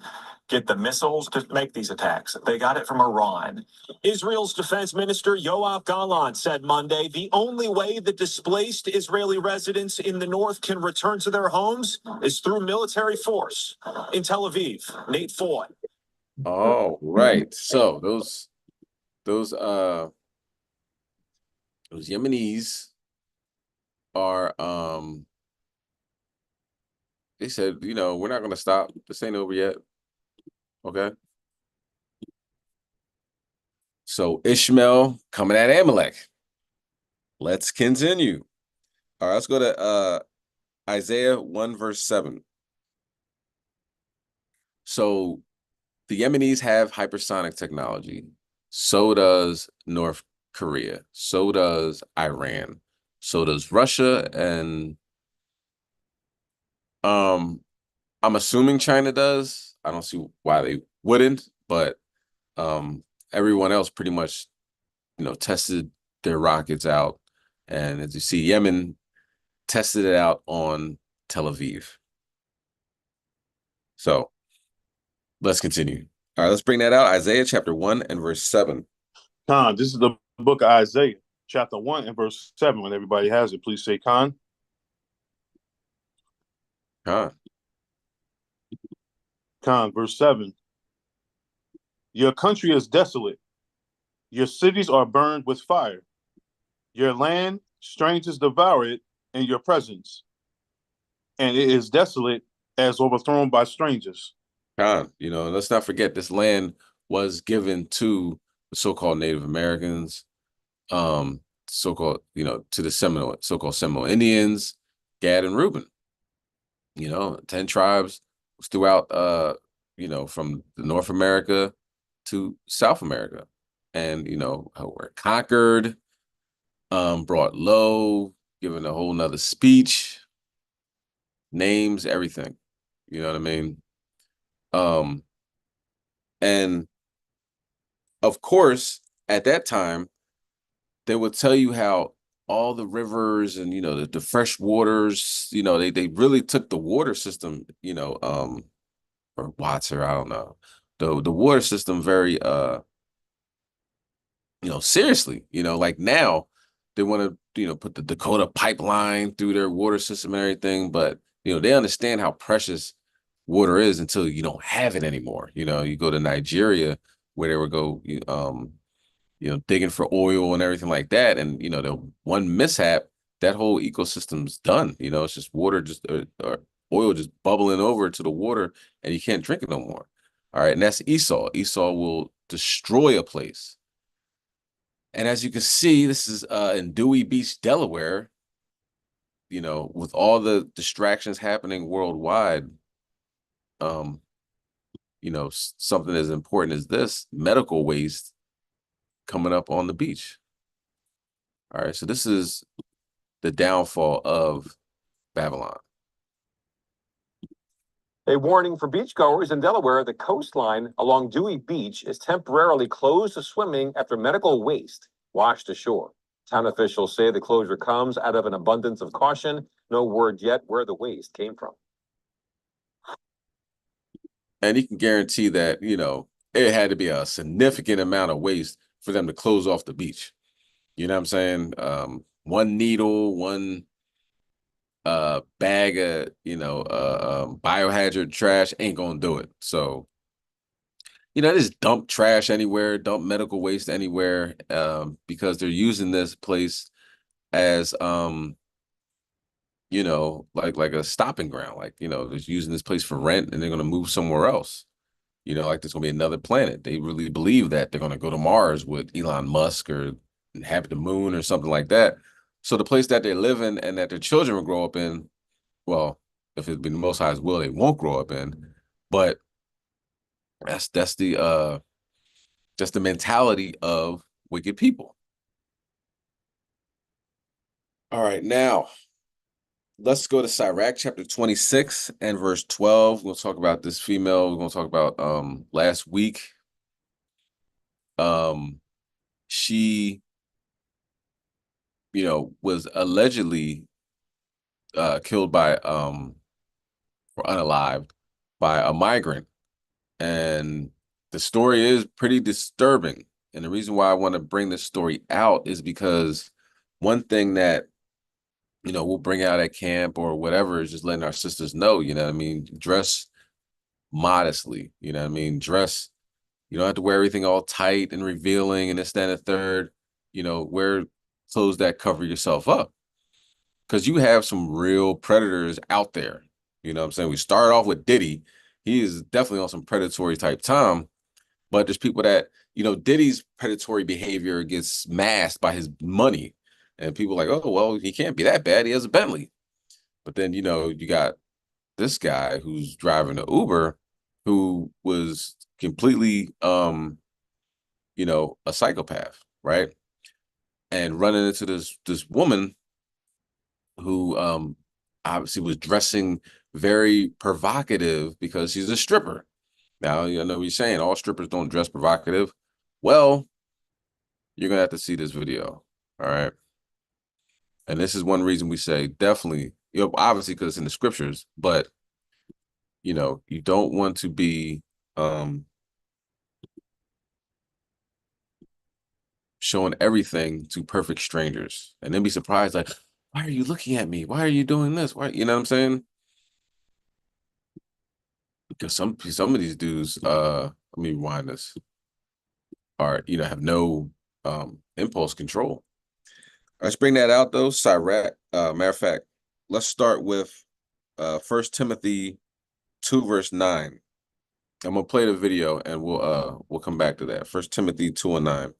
get the missiles to make these attacks? They got it from Iran. Israel's defense minister Yoav Gallant said Monday the only way the displaced Israeli residents in the north can return to their homes is through military force. In Tel Aviv, Nate Foy. All right. So those Yemenis are they said, we're not gonna stop. This ain't over yet. Okay. So Ishmael coming at Amalek. Let's continue. All right, let's go to Isaiah 1 verse 7. So the Yemenis have hypersonic technology. So does North Korea. So does Iran. So does Russia and I'm assuming China does. I don't see why they wouldn't, but everyone else pretty much, tested their rockets out. And as you see, Yemen tested it out on Tel Aviv. So let's continue. All right, let's bring that out. Isaiah chapter 1 and verse 7. Khan, this is the book of Isaiah, chapter 1 and verse 7. When everybody has it, please say Khan. Khan. Khan, verse 7. Your country is desolate. Your cities are burned with fire. Your land, strangers devour it in your presence. And it is desolate as overthrown by strangers. Khan, let's not forget this land was given to the so-called Native Americans, so-called, to the so-called Seminole Indians, Gad and Reuben. 10 tribes throughout, from the North America to South America. And, were conquered, brought low, given a whole nother speech, names, everything. You know what I mean? And of course, at that time, they would tell you how all the rivers and, the fresh waters, they really took the water system, or Watson, I don't know, the water system very, seriously. Like now they want to, put the Dakota pipeline through their water system and everything, but they understand how precious water is until you don't have it anymore. You go to Nigeria where they would go, digging for oil and everything like that, and the one mishap, that whole ecosystem's done. It's just water, just or oil just bubbling over to the water, and you can't drink it no more. All right, and that's Esau. Esau will destroy a place. And as you can see, this is in Dewey Beach, Delaware. With all the distractions happening worldwide, something as important as this, medical waste coming up on the beach. All right, so this is the downfall of Babylon. A warning for beachgoers in Delaware: the coastline along Dewey Beach is temporarily closed to swimming after medical waste washed ashore. Town officials say the closure comes out of an abundance of caution. No word yet where the waste came from. And you can guarantee that, it had to be a significant amount of waste for them to close off the beach. You know what I'm saying? One needle, one bag of, biohazard trash ain't gonna do it. So, just dump trash anywhere, dump medical waste anywhere, because they're using this place as, like a stopping ground. Like, they're using this place for rent and they're gonna move somewhere else. Like there's gonna be another planet. They really believe that they're gonna go to Mars with Elon Musk or inhabit the moon or something like that. So the place that they live in and that their children will grow up in, well, if it's been the Most High's will, they won't grow up in. But that's the mentality of wicked people. All right, now let's go to Sirach chapter 26 and verse 12. We'll talk about this female. We're gonna talk about last week. She, was allegedly killed by or unalived by a migrant. And the story is pretty disturbing. And the reason why I want to bring this story out is because one thing that, we'll bring out at camp or whatever is just letting our sisters know, dress modestly, dress, you don't have to wear everything all tight and revealing and this, that, and the third, wear clothes that cover yourself up. Because you have some real predators out there. You know what I'm saying? We started off with Diddy. He is definitely on some predatory type time. But there's people that, Diddy's predatory behavior gets masked by his money. And people are like, oh, well, he can't be that bad. He has a Bentley. But then, you got this guy who's driving an Uber who was completely, a psychopath, right? And running into this woman who obviously was dressing very provocative because she's a stripper. Now, you know what you're saying, all strippers don't dress provocative. Well, you're gonna have to see this video. All right. And this is one reason we say definitely, you know, obviously because it's in the scriptures, but you know, you don't want to be showing everything to perfect strangers and then be surprised, like, why are you looking at me? Why are you doing this? Why, you know what I'm saying? Because some of these dudes, let me rewind this, are, you know, have no impulse control. Let's bring that out though. Sirach, matter of fact, let's start with 1 Timothy 2, verse 9. I'm gonna play the video and we'll come back to that. 1 Timothy 2 and 9.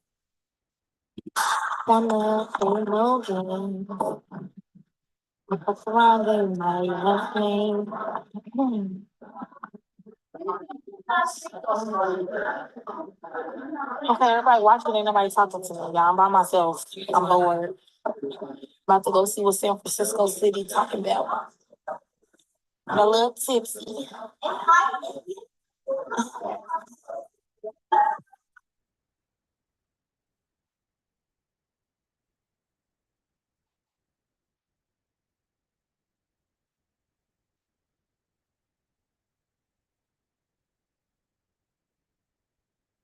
Okay, everybody watching, ain't nobody talking to me. Y'all, I'm by myself. I'm bored. About to go see what San Francisco City talking about. I'm a little tipsy.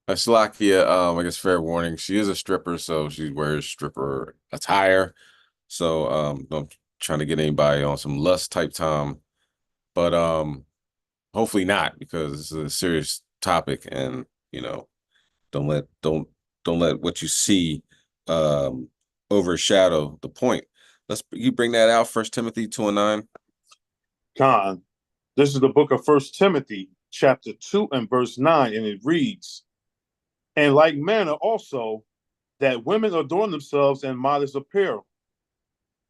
Slakia, I guess fair warning, she is a stripper, so she wears stripper attire. So don't trying to get anybody on some lust type time. But hopefully not, because this is a serious topic, and you know, don't let what you see overshadow the point. You bring that out, 1 Timothy 2 and 9. Con, this is the book of 1 Timothy, chapter 2 and verse 9, and it reads, "And like manner also, that women adorn themselves in modest apparel,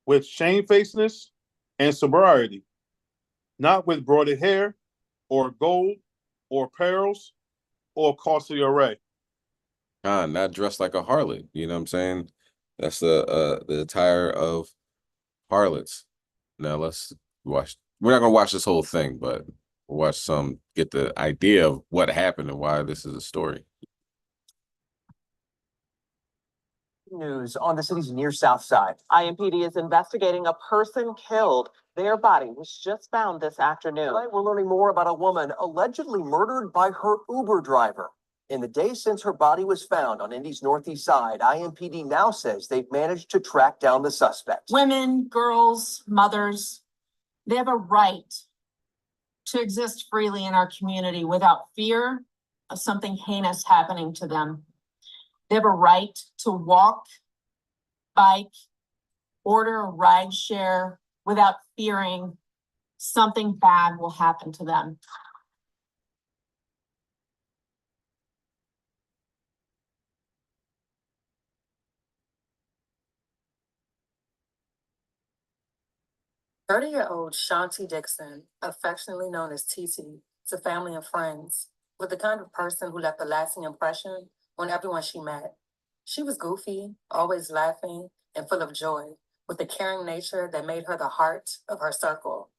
with shamefacedness and sobriety, not with broided hair, or gold, or pearls, or costly array." Not dressed like a harlot, you know what I'm saying? That's the attire of harlots. Now let's watch. We're not gonna watch this whole thing, but we'll watch some, get the idea of what happened and why this is a story. News on the city's near south side. IMPD is investigating a person killed. Their body was just found this afternoon. Tonight, we're learning more about a woman allegedly murdered by her Uber driver. In the days since her body was found on Indy's northeast side, IMPD now says they've managed to track down the suspect. Women, girls, mothers, they have a right to exist freely in our community without fear of something heinous happening to them. They have a right to walk, bike, order a ride share without fearing something bad will happen to them. Thirty-year-old Shanti Dixon, affectionately known as TT, to family and friends, was the kind of person who left a lasting impression on everyone she met. She was goofy, always laughing, and full of joy, with a caring nature that made her the heart of her circle.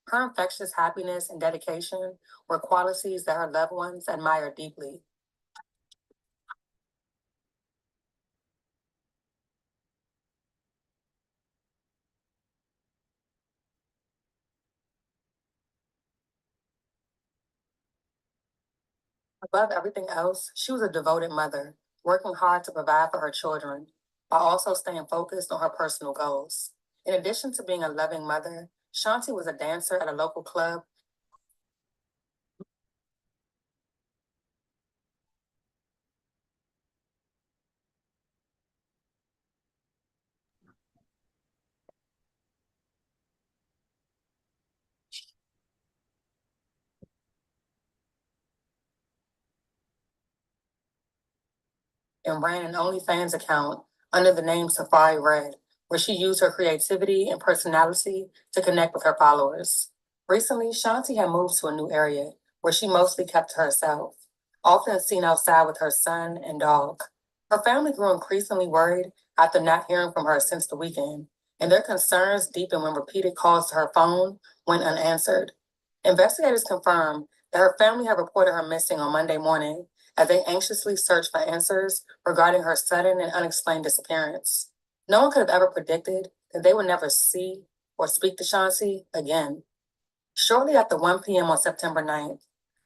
Her infectious happiness and dedication were qualities that her loved ones admired deeply. Above everything else, she was a devoted mother, working hard to provide for her children, while also staying focused on her personal goals. In addition to being a loving mother, Shanti was a dancer at a local club. And ran an OnlyFans account under the name Safari Red, where she used her creativity and personality to connect with her followers. Recently, Shanti had moved to a new area where she mostly kept to herself, often seen outside with her son and dog. Her family grew increasingly worried after not hearing from her since the weekend, and their concerns deepened when repeated calls to her phone went unanswered. Investigators confirmed that her family had reported her missing on Monday morning as they anxiously searched for answers regarding her sudden and unexplained disappearance. No one could have ever predicted that they would never see or speak to Shanti again. Shortly after 1 p.m. on September 9th,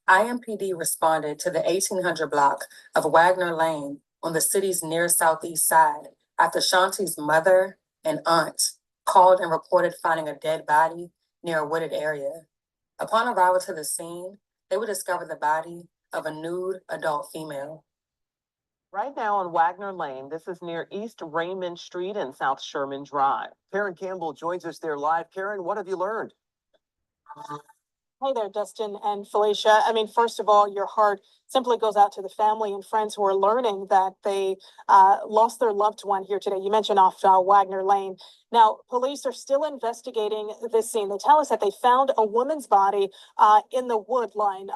IMPD responded to the 1800 block of Wagner Lane on the city's near southeast side after Shanti's mother and aunt called and reported finding a dead body near a wooded area. Upon arrival to the scene, they would discover the body of a nude adult female. Right now on Wagner Lane, this is near East Raymond Street and South Sherman Drive. Karen Campbell joins us there live. Karen, what have you learned? Hey there, Dustin and Felicia. I mean, first of all, your heart simply goes out to the family and friends who are learning that they lost their loved one here today. You mentioned off Wagner Lane. Now, police are still investigating this scene. They tell us that they found a woman's body in the wood line.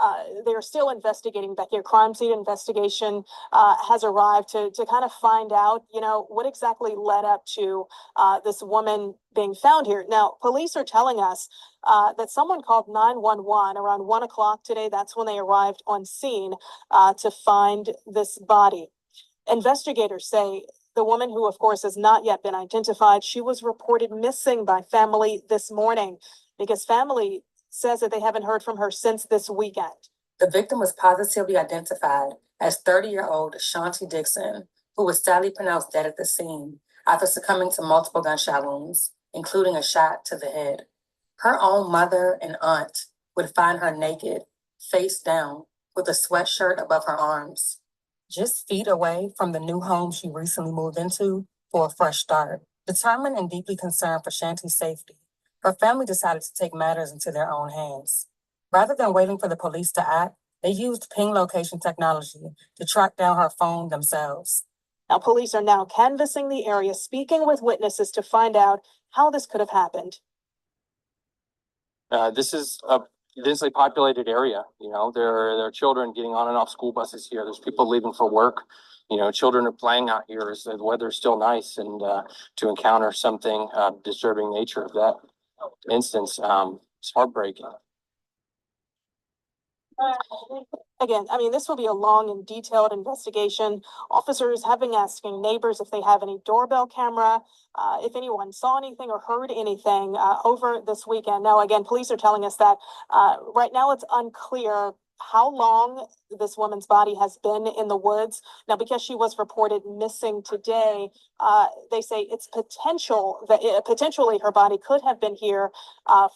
They are still investigating back here. Crime scene investigation has arrived to kind of find out, you know, what exactly led up to this woman being found here. Now, police are telling us that someone called 911 around 1 o'clock today. That's when they arrived on scene to find this body. Investigators say the woman, who of course has not yet been identified, she was reported missing by family this morning because family says that they haven't heard from her since this weekend. The victim was positively identified as 30-year-old Shanti Dixon, who was sadly pronounced dead at the scene after succumbing to multiple gunshot wounds, including a shot to the head. Her own mother and aunt would find her naked, face down, with a sweatshirt above her arms, just feet away from the new home she recently moved into for a fresh start. Determined and deeply concerned for Shanti's safety, her family decided to take matters into their own hands. Rather than waiting for the police to act, they used ping location technology to track down her phone themselves. Now, police are now canvassing the area, speaking with witnesses to find out how this could have happened. This is a densely populated area. You know, there are children getting on and off school buses here. There's people leaving for work. You know, children are playing out here as the weather's still nice, and to encounter something disturbing nature of that instance, it's heartbreaking. Again, I mean, this will be a long and detailed investigation. Officers have been asking neighbors if they have any doorbell camera, if anyone saw anything or heard anything over this weekend. Now, again, police are telling us that right now it's unclear how long this woman's body has been in the woods. Now, because she was reported missing today, they say it's potentially her body could have been here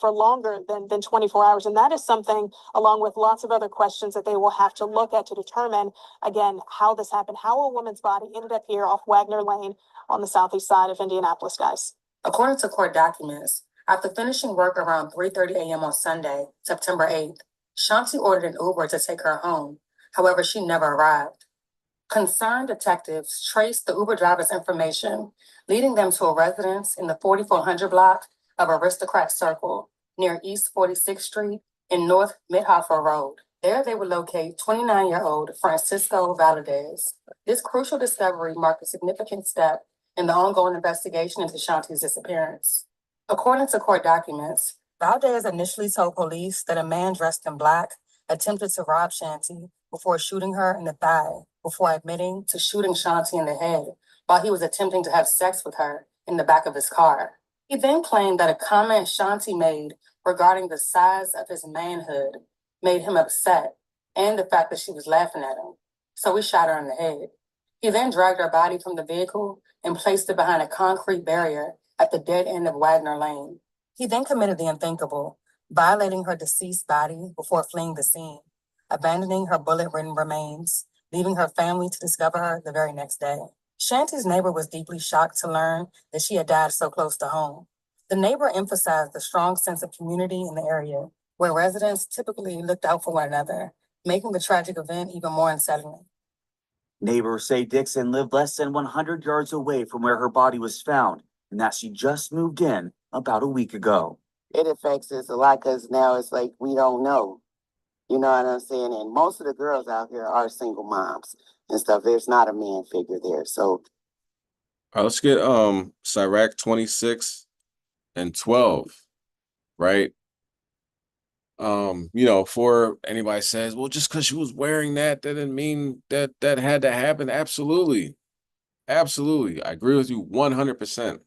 for longer than 24 hours. And that is something, along with lots of other questions, that they will have to look at to determine, again, how this happened, how a woman's body ended up here off Wagner Lane on the southeast side of Indianapolis, guys. According to court documents, after finishing work around 3:30 a.m. on Sunday, September 8th, Shanti ordered an Uber to take her home. However, she never arrived. Concerned detectives traced the Uber driver's information, leading them to a residence in the 4400 block of Aristocrat Circle near East 46th Street and North Midhofer Road. There they would locate 29-year-old Francisco Valadez. This crucial discovery marked a significant step in the ongoing investigation into Shanti's disappearance. According to court documents, Valdez initially told police that a man dressed in black attempted to rob Shanti before shooting her in the thigh, before admitting to shooting Shanti in the head while he was attempting to have sex with her in the back of his car. He then claimed that a comment Shanti made regarding the size of his manhood made him upset, and the fact that she was laughing at him, so he shot her in the head. He then dragged her body from the vehicle and placed it behind a concrete barrier at the dead end of Wagner Lane. He then committed the unthinkable, violating her deceased body before fleeing the scene, abandoning her bullet-ridden remains, leaving her family to discover her the very next day. Shanti's neighbor was deeply shocked to learn that she had died so close to home. The neighbor emphasized the strong sense of community in the area, where residents typically looked out for one another, making the tragic event even more unsettling. Neighbors say Dixon lived less than 100 yards away from where her body was found, and that she just moved in about a week ago. It affects us a lot because now it's like we don't know. You know what I'm saying? And most of the girls out here are single moms and stuff. There's not a man figure there. So All right, let's get Cyrac 26 and 12, right? For anybody says, well, just because she was wearing that didn't mean that that had to happen. Absolutely. Absolutely. I agree with you 100%.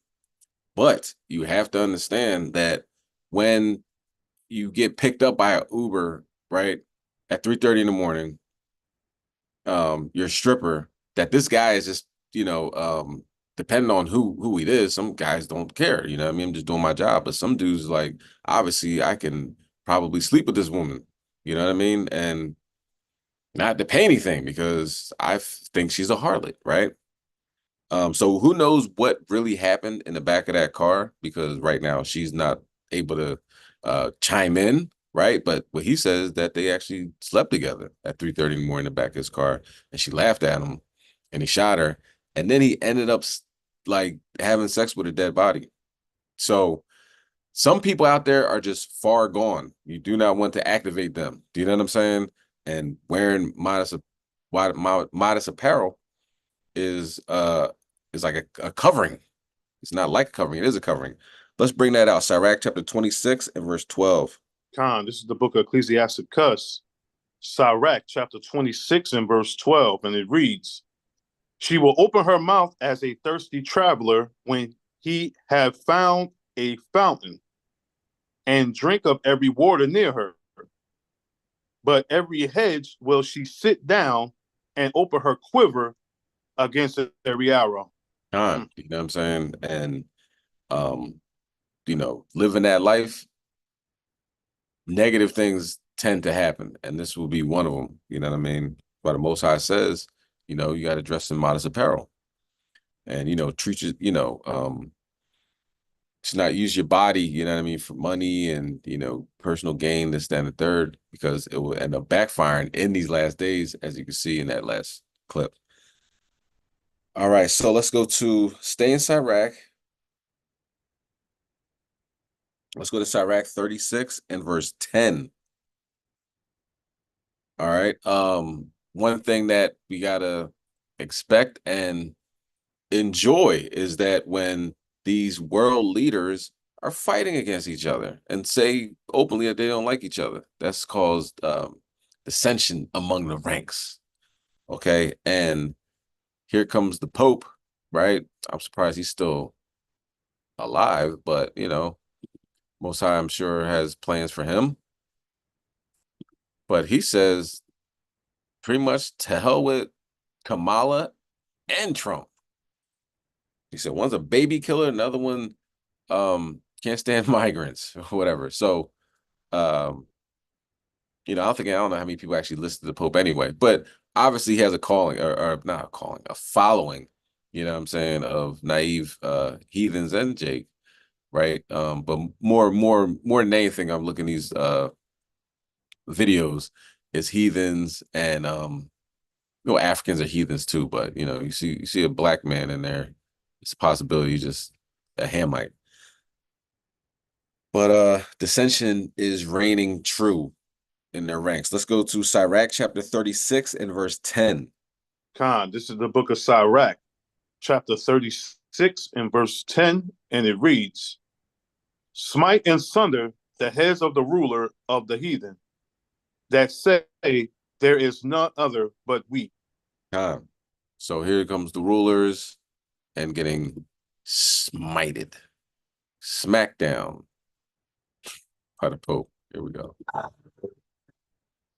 But you have to understand that when you get picked up by an Uber, right, at 3:30 in the morning, your stripper, that this guy is just, depending on who it is, some guys don't care, you know what I mean? I'm just doing my job. But some dudes like, obviously I can probably sleep with this woman, you know what I mean? And not have to pay anything because I think she's a harlot, right? So who knows what really happened in the back of that car, because right now she's not able to chime in, right? But what he says that they actually slept together at 3:30 in the morning in the back of his car, and she laughed at him and he shot her, and then he ended up like having sex with a dead body. So some people out there are just far gone. You do not want to activate them. Do you know what I'm saying? And wearing modest apparel is like a covering. It's not like a covering, it is a covering. Let's bring that out. Sirach chapter 26 and verse 12. Khan, this is the book of Ecclesiasticus, Sirach chapter 26 and verse 12, and it reads, she will open her mouth as a thirsty traveler when he have found a fountain, and drink of every water near her. But every hedge will she sit down and open her quiver against every arrow. You know what I'm saying? And living that life, negative things tend to happen, and this will be one of them. You know what I mean? But the Most High says, you got to dress in modest apparel, and treat you, to not use your body, you know what I mean, for money and personal gain, this, that, and the third, because it will end up backfiring in these last days, as you can see in that last clip. All right, so let's go to stay in Sirach. Let's go to Sirach 36 and verse 10. All right. One thing that we gotta expect and enjoy is that when these world leaders are fighting against each other and say openly that they don't like each other, that's caused dissension among the ranks. Okay. And here comes the Pope, right? I'm surprised he's still alive, but Most High, I'm sure, has plans for him. But he says pretty much to hell with Kamala and Trump. He said one's a baby killer, another one can't stand migrants or whatever. So I don't know how many people actually listen to the Pope anyway, but obviously he has a calling, or not a calling, a following, you know what I'm saying, of naive heathens and Jake, right? But more than anything, I'm looking at these videos, is heathens and Africans are heathens too, but you see a black man in there, it's a possibility just a Hamite. But dissension is reigning true in their ranks. Let's go to Sirach chapter 36 and verse 10. Khan, this is the book of Sirach, chapter 36 and verse 10, and it reads, smite and sunder the heads of the ruler of the heathen, that say there is none other but we. So here comes the rulers and getting smited, smacked down by the Pope. Here we go.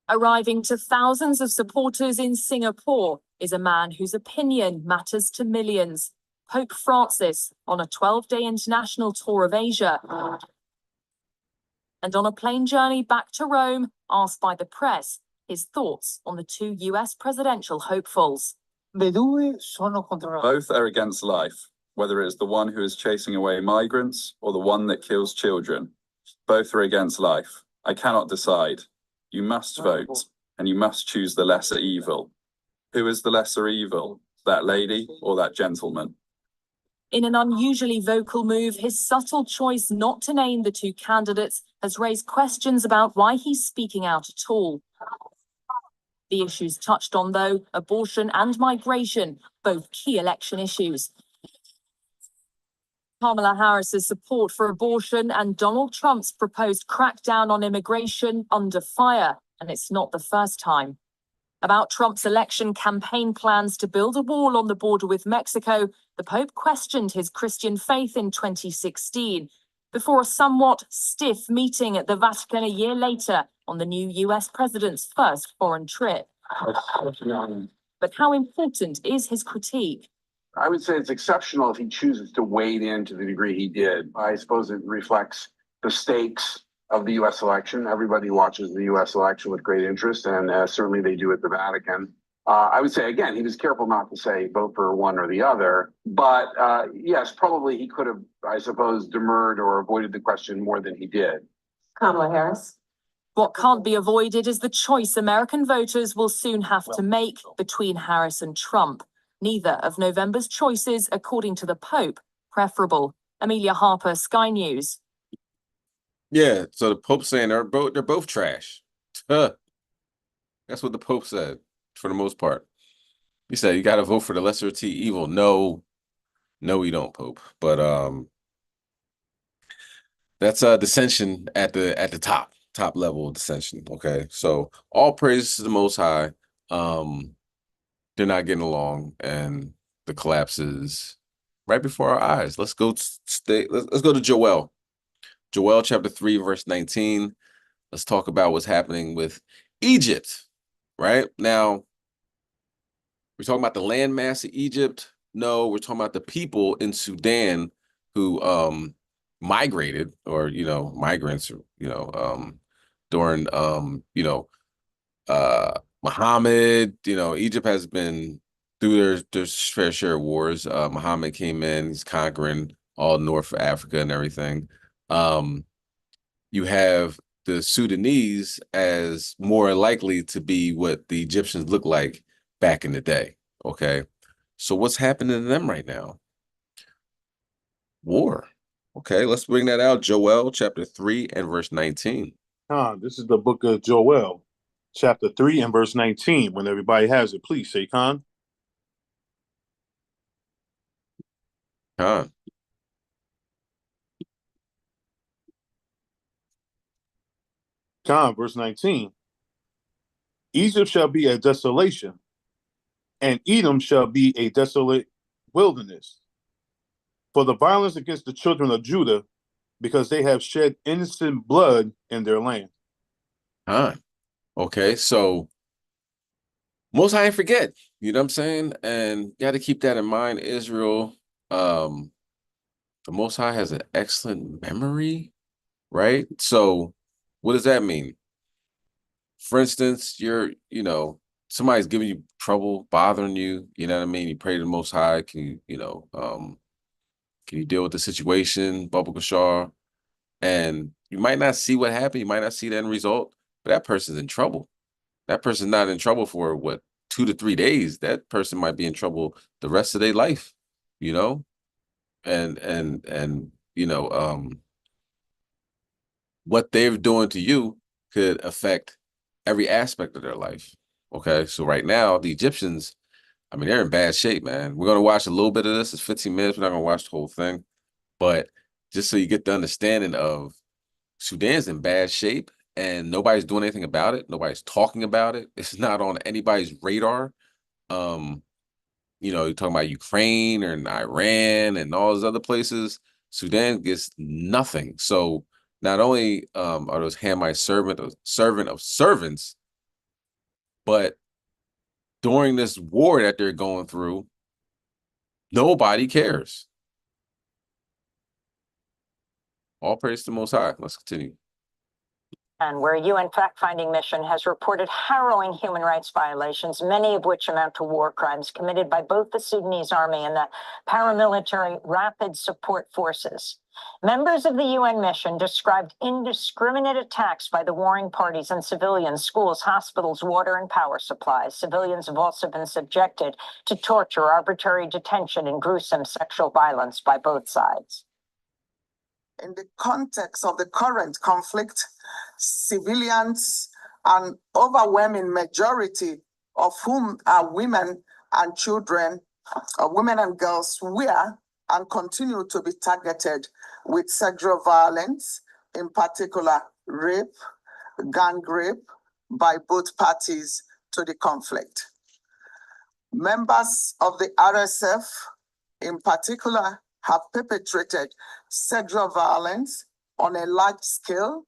Arriving to thousands of supporters in Singapore is a man whose opinion matters to millions. Pope Francis on a 12-day international tour of Asia. And on a plane journey back to Rome, asked by the press his thoughts on the two US presidential hopefuls. Both are against life, whether it's the one who is chasing away migrants or the one that kills children. Both are against life. I cannot decide. You must vote, and you must choose the lesser evil. Who is the lesser evil? That lady or that gentleman? In an unusually vocal move, his subtle choice not to name the two candidates has raised questions about why he's speaking out at all. The issues touched on, though, abortion and migration, both key election issues. Kamala Harris's support for abortion and Donald Trump's proposed crackdown on immigration under fire, and it's not the first time. About Trump's election campaign plans to build a wall on the border with Mexico, the Pope questioned his Christian faith in 2016, before a somewhat stiff meeting at the Vatican a year later on the new US president's first foreign trip. But how important is his critique? I would say it's exceptional if he chooses to wade in to the degree he did. I suppose it reflects the stakes of the U.S. election. Everybody watches the U.S. election with great interest, and certainly they do at the Vatican. I would say, again, he was careful not to say vote for one or the other. But yes, probably he could have, I suppose, demurred or avoided the question more than he did. Kamala Harris. What can't be avoided is the choice American voters will soon have to make between Harris and Trump. Neither of November's choices, according to the Pope, preferable. Amelia Harper, Sky News. Yeah, so the Pope's saying they're both trash. That's what the Pope said, for the most part. He said you got to vote for the lesser of two evil. No, we don't, Pope. But that's dissension at the top level of dissension. Okay, so all praise to the Most High. They're not getting along, and the collapse is right before our eyes. Let's go to Joel. Joel chapter 3, verse 19. Let's talk about what's happening with Egypt. Right now, we're talking about the landmass of Egypt. No, we're talking about the people in Sudan who migrated, or migrants, during Muhammad. Egypt has been through their fair share of wars. Muhammad came in, he's conquering all North Africa and everything. You have the Sudanese as more likely to be what the Egyptians looked like back in the day. Okay, so what's happening to them right now? War. Okay, let's bring that out. Joel chapter 3 and verse 19. This is the book of Joel, chapter 3 and verse 19. When everybody has it, please say, Khan. Verse 19. Egypt shall be a desolation, and Edom shall be a desolate wilderness, for the violence against the children of Judah, because they have shed innocent blood in their land. Okay, so Most High ain't forget, you know what I'm saying? And you got to keep that in mind, Israel. The Most High has an excellent memory, right? So what does that mean? For instance, somebody's giving you trouble, bothering you, you know what I mean? You pray to the Most High, can you deal with the situation, Baba Gashar? And you might not see what happened, you might not see the end result, but that person's in trouble. That person's not in trouble for 2 to 3 days. That person might be in trouble the rest of their life, and what they're doing to you could affect every aspect of their life. Okay, so right now the Egyptians, I mean, they're in bad shape, man. We're gonna watch a little bit of this. It's 15 minutes. We're not gonna watch the whole thing, but just so you get the understanding of Sudan's in bad shape, and nobody's doing anything about it. Nobody's talking about it. It's not on anybody's radar. You're talking about Ukraine and Iran and all those other places. Sudan gets nothing. So not only are those Hamite servant of servants, but during this war that they're going through, nobody cares. All praise to the Most High. Let's continue. And where UN fact-finding mission has reported harrowing human rights violations, many of which amount to war crimes committed by both the Sudanese army and the paramilitary Rapid Support Forces. Members of the UN mission described indiscriminate attacks by the warring parties on civilians, schools, hospitals, water, and power supplies. Civilians have also been subjected to torture, arbitrary detention, and gruesome sexual violence by both sides. In the context of the current conflict, civilians, an overwhelming majority of whom are women and children, women and girls, were and continue to be targeted with sexual violence, in particular rape, gang rape, by both parties to the conflict. Members of the RSF, in particular, have perpetrated sexual violence on a large scale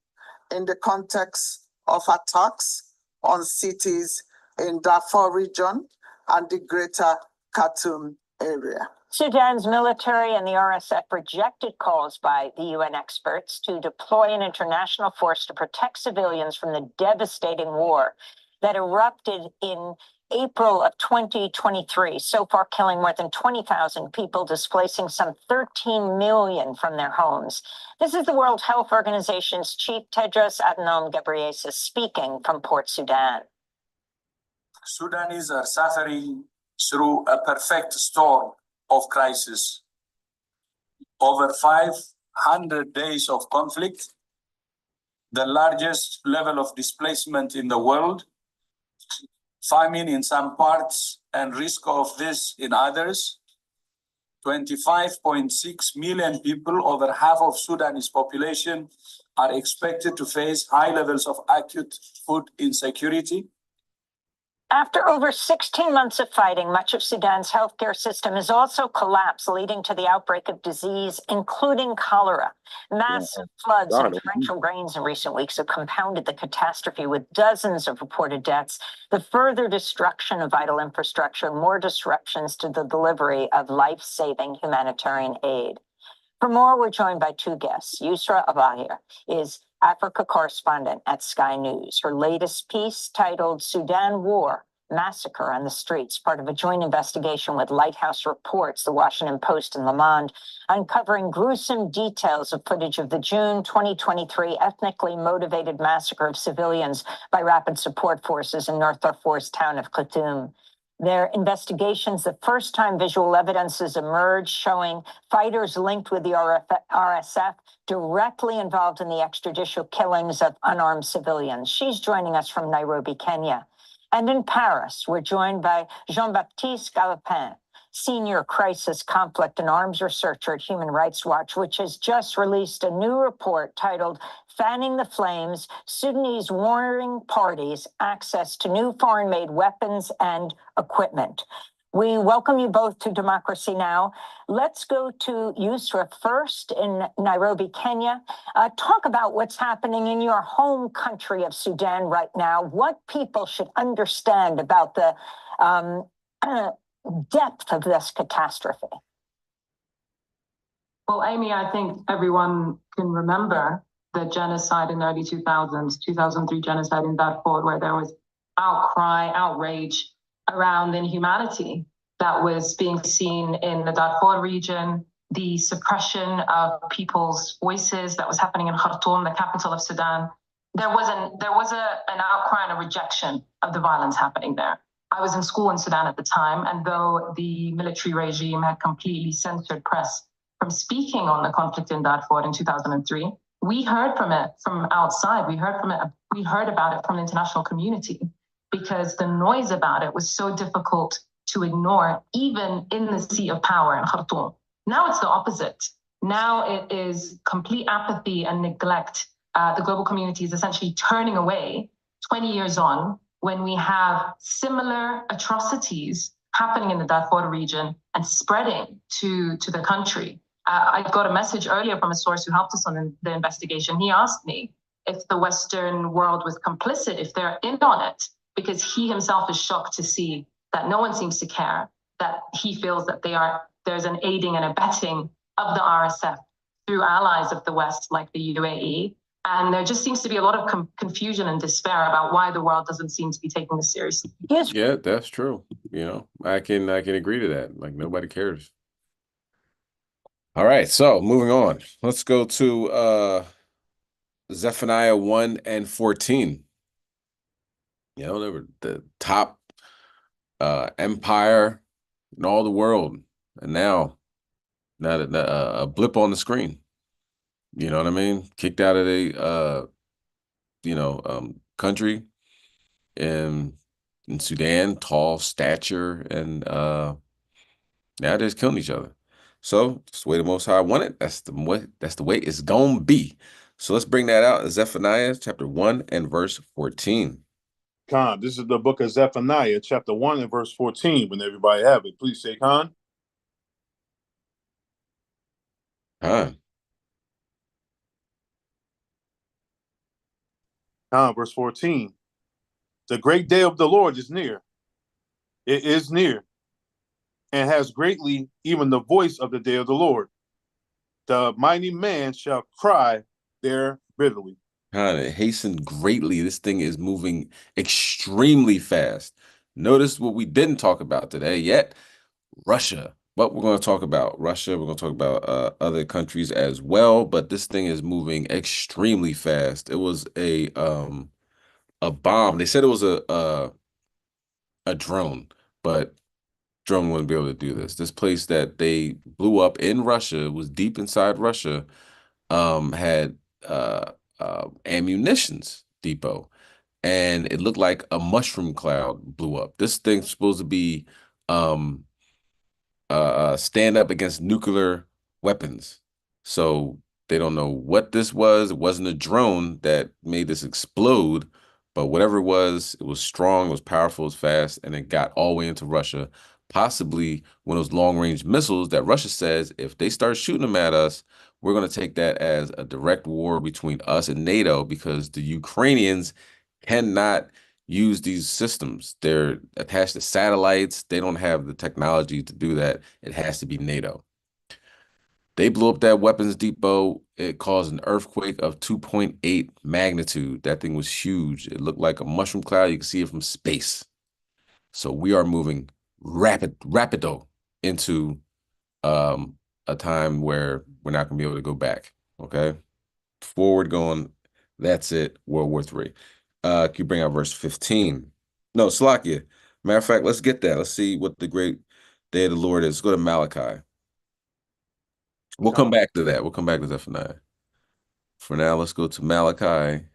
in the context of attacks on cities in Darfur region and the greater Khartoum area. Sudan's military and the RSF rejected calls by the UN experts to deploy an international force to protect civilians from the devastating war that erupted in April of 2023, so far killing more than 20,000 people, displacing some 13 million from their homes. This is the World Health Organization's chief, Tedros Adhanom Ghebreyesus, speaking from Port Sudan. Sudanese are suffering through a perfect storm of crisis. Over 500 days of conflict, the largest level of displacement in the world, famine in some parts and risk of this in others. 25.6 million people, over half of Sudanese population, are expected to face high levels of acute food insecurity. After over 16 months of fighting, much of Sudan's healthcare system has also collapsed, leading to the outbreak of disease, including cholera. Massive floods and torrential rains in recent weeks have compounded the catastrophe, with dozens of reported deaths, the further destruction of vital infrastructure, more disruptions to the delivery of life-saving humanitarian aid. For more, we're joined by two guests. Yusra Abahir is Africa correspondent at Sky News. Her latest piece, titled Sudan War, Massacre on the Streets, part of a joint investigation with Lighthouse Reports, The Washington Post, and Le Monde, uncovering gruesome details of footage of the June 2023 ethnically motivated massacre of civilians by Rapid Support Forces in North Darfur's town of Khartoum. Their investigations, the first time visual evidence has emerged showing fighters linked with the RSF directly involved in the extrajudicial killings of unarmed civilians. She's joining us from Nairobi, Kenya. And in Paris, we're joined by Jean-Baptiste Galopin, senior crisis, conflict, and arms researcher at Human Rights Watch, which has just released a new report titled Fanning the Flames, Sudanese Warring Parties Access to New Foreign-Made Weapons and Equipment. We welcome you both to Democracy Now! Let's go to Yusra first in Nairobi, Kenya. Talk about what's happening in your home country of Sudan right now, what people should understand about the depth of this catastrophe. Well, Amy, I think everyone can remember the genocide in the early 2000s, 2003 genocide in Darfur, where there was outcry, outrage around inhumanity that was being seen in the Darfur region, the suppression of people's voices that was happening in Khartoum, the capital of Sudan. There was an outcry and a rejection of the violence happening there. I was in school in Sudan at the time, and though the military regime had completely censored press from speaking on the conflict in Darfur in 2003, we heard from it from outside. We heard about it from the international community, because the noise about it was so difficult to ignore, even in the seat of power in Khartoum. Now it's the opposite. Now it is complete apathy and neglect. The global community is essentially turning away 20 years on, when we have similar atrocities happening in the Darfur region and spreading to the country. I got a message earlier from a source who helped us on the investigation. He asked me if the Western world was complicit, if they're in on it, because he himself is shocked to see that no one seems to care, that he feels that there's an aiding and abetting of the RSF through allies of the West, like the UAE. And there just seems to be a lot of confusion and despair about why the world doesn't seem to be taking this seriously. Yes. Yeah, that's true. You know, I can agree to that. Like, nobody cares. All right, so moving on. Let's go to Zephaniah 1 and 14. You know, they were the top empire in all the world, and now a blip on the screen. You know what I mean? Kicked out of the country in Sudan, tall stature, and now they're just killing each other. So that's the way the Most High want it. That's the way it's gonna be. So let's bring that out in Zephaniah chapter 1 and verse 14. Khan, this is the book of Zephaniah, chapter 1 and verse 14. When everybody have it, please say Khan. Khan. Khan, verse 14. The great day of the Lord is near. It is near, and has greatly even the voice of the day of the Lord. The mighty man shall cry there bitterly. Khan, it hastened greatly. This thing is moving extremely fast. Notice what we didn't talk about today yet. Russia. But we're going to talk about Russia. We're going to talk about other countries as well. But this thing is moving extremely fast. It was a bomb. They said it was a drone, but drone wouldn't be able to do this. This place that they blew up in Russia was deep inside Russia. Had ammunitions depot, and it looked like a mushroom cloud blew up. This thing's supposed to be stand up against nuclear weapons. So they don't know what this was. It wasn't a drone that made this explode, but whatever it was strong, it was powerful, it was fast, and it got all the way into Russia. Possibly one of those long-range missiles that Russia says if they start shooting them at us, we're going to take that as a direct war between us and NATO because the Ukrainians cannot use these systems. They're attached to satellites. They don't have the technology to do that. It has to be NATO. They blew up that weapons depot. It caused an earthquake of 2.8 magnitude. That thing was huge. It looked like a mushroom cloud. You can see it from space. So we are moving rapido into a time where we're not going to be able to go back. Okay? Forward going. That's it. World War III. Can you bring out verse 15? No, Slakia. Matter of fact, let's get that. Let's see what the great day of the Lord is. Let's go to Malachi. We'll come back to that. We'll come back to Zephaniah. For now, let's go to Malachi.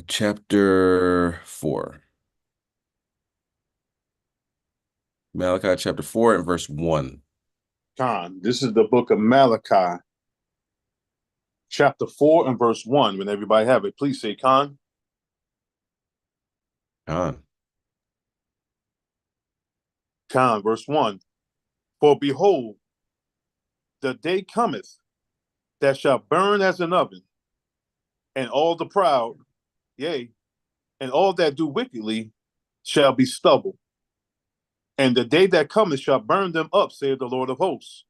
Chapter 4. Malachi chapter 4 and verse 1. Khan, this is the book of Malachi, chapter 4 and verse 1. When everybody have it, please say Khan. Khan. Khan, verse 1. For behold, the day cometh that shall burn as an oven, and all the proud, yea, and all that do wickedly shall be stubble. And the day that cometh shall burn them up, saith the Lord of hosts,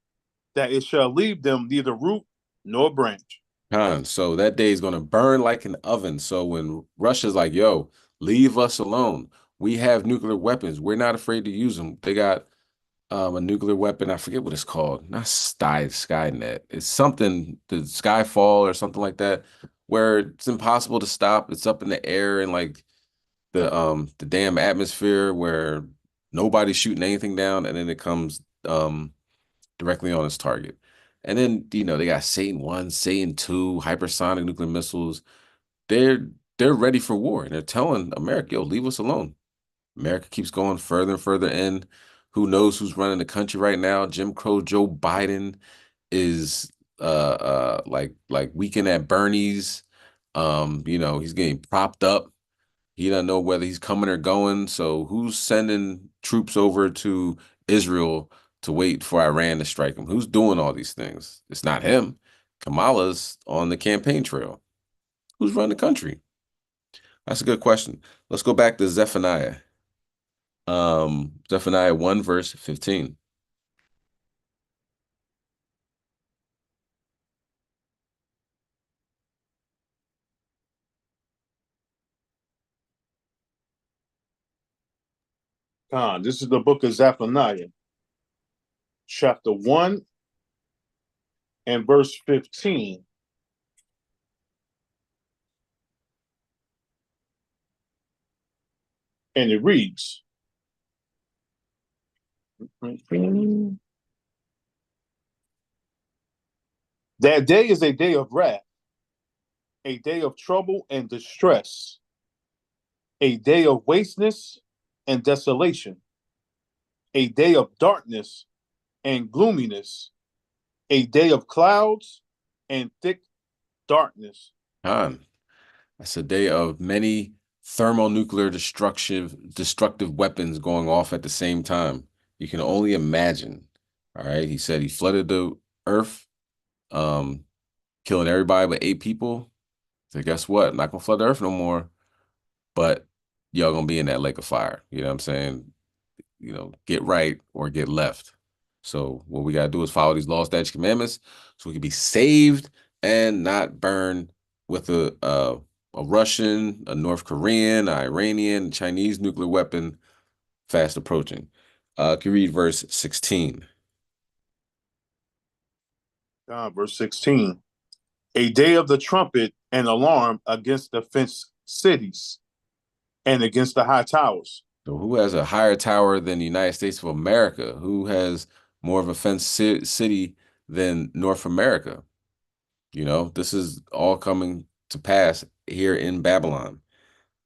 that it shall leave them neither root nor branch. Khan. So that day is going to burn like an oven. So when Russia's like, yo, leave us alone. We have nuclear weapons. We're not afraid to use them. They got a nuclear weapon. I forget what it's called. Not Skynet. It's something, the Skyfall or something like that, where it's impossible to stop. It's up in the air and like the damn atmosphere where nobody's shooting anything down, and then it comes directly on its target. And then, you know, they got Satan 1, Satan 2, hypersonic nuclear missiles. They're ready for war, and they're telling America, yo, leave us alone. America keeps going further and further in. Who knows who's running the country right now? Jim Crow Joe Biden is like weekend at Bernie's. You know, he's getting propped up. He doesn't know whether he's coming or going. So who's sending troops over to Israel to wait for Iran to strike him? Who's doing all these things? It's not him. Kamala's on the campaign trail. Who's running the country? That's a good question. Let's go back to Zephaniah. Zephaniah 1 verse 15. Khan, this is the book of Zephaniah, chapter 1 and verse 15. And it reads, that day is a day of wrath, a day of trouble and distress, a day of wasteness and desolation, a day of darkness and gloominess, a day of clouds and thick darkness. That's a day of many thermonuclear destructive weapons going off at the same time. You can only imagine. All right. He said he flooded the earth, killing everybody but 8 people. So guess what? I'm not gonna flood the earth no more. But y'all gonna be in that lake of fire. You know what I'm saying? You know, get right or get left. So what we gotta do is follow these laws, statutes, commandments, so we can be saved and not burned with a Russian, a North Korean, an Iranian, Chinese nuclear weapon fast approaching. Can you read verse 16? Verse 16. A day of the trumpet and alarm against the fenced cities and against the high towers. So who has a higher tower than the United States of America? Who has more of a fenced city than North America? You know, this is all coming to pass here in Babylon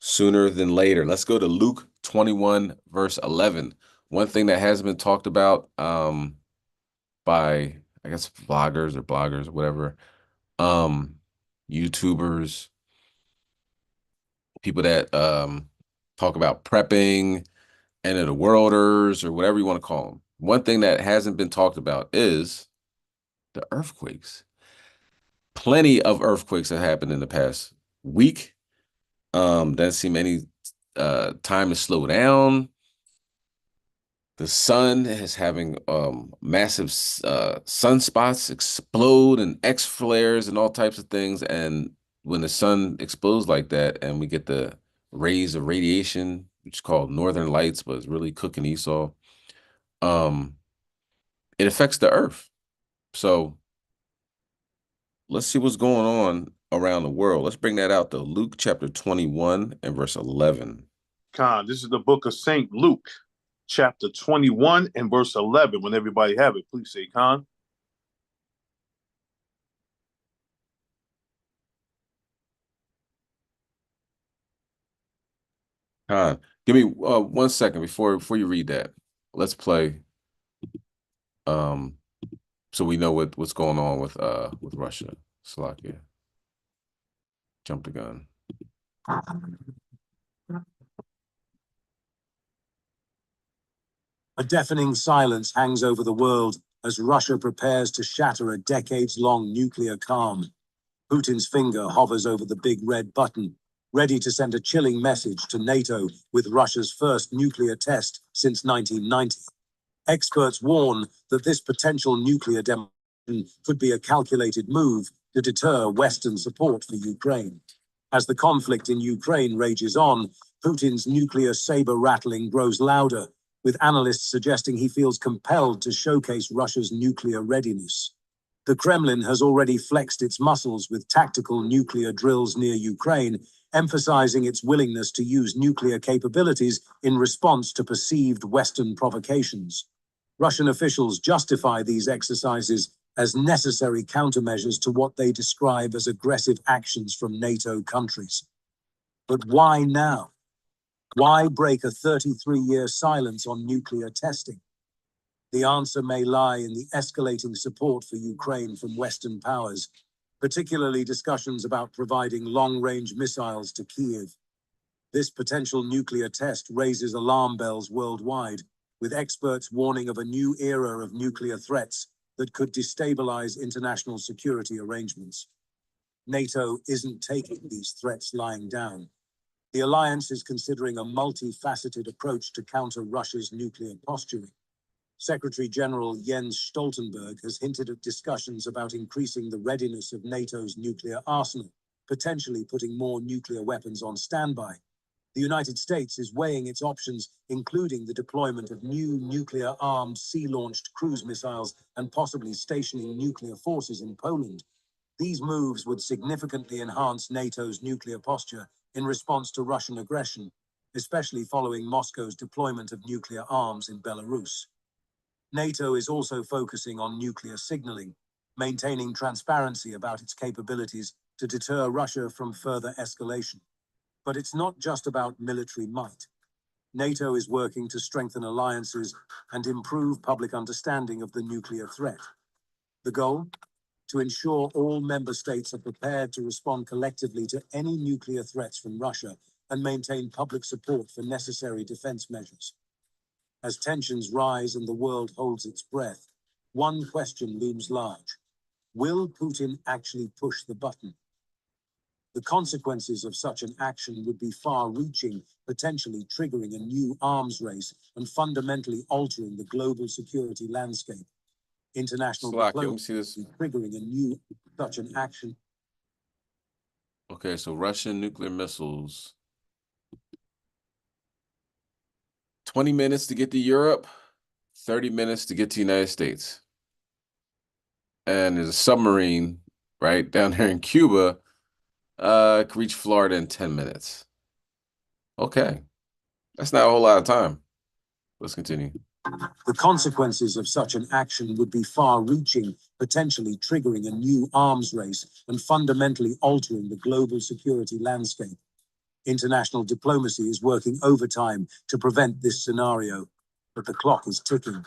sooner than later. Let's go to Luke 21, verse 11. One thing that hasn't been talked about by, I guess, vloggers or bloggers or whatever, YouTubers, people that talk about prepping, end of the worlders, or whatever you want to call them. One thing that hasn't been talked about is the earthquakes. Plenty of earthquakes have happened in the past week. Doesn't seem any time to slow down. The sun is having massive sunspots explode and X flares and all types of things. And when the sun explodes like that, and we get the rays of radiation, which is called northern lights, but it's really cooking Esau, it affects the earth. So let's see what's going on around the world. Let's bring that out to Luke chapter 21 and verse 11. This is the book of St. Luke, chapter 21 and verse 11. When everybody have it, please say, Khan. Give me 1 second before you read that. Let's play so we know what's going on with Russia. Slovakia. Jump the gun. A deafening silence hangs over the world as Russia prepares to shatter a decades-long nuclear calm. Putin's finger hovers over the big red button, ready to send a chilling message to NATO with Russia's first nuclear test since 1990. Experts warn that this potential nuclear demonstration could be a calculated move to deter Western support for Ukraine. As the conflict in Ukraine rages on, Putin's nuclear saber rattling grows louder, with analysts suggesting he feels compelled to showcase Russia's nuclear readiness. The Kremlin has already flexed its muscles with tactical nuclear drills near Ukraine, emphasizing its willingness to use nuclear capabilities in response to perceived Western provocations. Russian officials justify these exercises as necessary countermeasures to what they describe as aggressive actions from NATO countries. But why now? Why break a 33-year silence on nuclear testing? The answer may lie in the escalating support for Ukraine from Western powers, particularly discussions about providing long-range missiles to Kyiv. This potential nuclear test raises alarm bells worldwide, with experts warning of a new era of nuclear threats that could destabilize international security arrangements. NATO isn't taking these threats lying down. The alliance is considering a multifaceted approach to counter Russia's nuclear posturing. Secretary General Jens Stoltenberg has hinted at discussions about increasing the readiness of NATO's nuclear arsenal, potentially putting more nuclear weapons on standby. The United States is weighing its options, including the deployment of new nuclear-armed sea-launched cruise missiles and possibly stationing nuclear forces in Poland. These moves would significantly enhance NATO's nuclear posture in response to Russian aggression, especially following Moscow's deployment of nuclear arms in Belarus. NATO is also focusing on nuclear signaling, maintaining transparency about its capabilities to deter Russia from further escalation. But it's not just about military might. NATO is working to strengthen alliances and improve public understanding of the nuclear threat. The goal? To ensure all member states are prepared to respond collectively to any nuclear threats from Russia and maintain public support for necessary defense measures. As tensions rise and the world holds its breath, one question looms large. Will Putin actually push the button? The consequences of such an action would be far-reaching, potentially triggering a new arms race and fundamentally altering the global security landscape. International diplomacy is triggering a new such an action. Okay, so Russian nuclear missiles. 20 minutes to get to Europe, 30 minutes to get to the United States. And there's a submarine right down here in Cuba, could reach Florida in 10 minutes. Okay, that's not a whole lot of time. Let's continue. The consequences of such an action would be far-reaching, potentially triggering a new arms race and fundamentally altering the global security landscape. International diplomacy is working overtime to prevent this scenario, but the clock is ticking.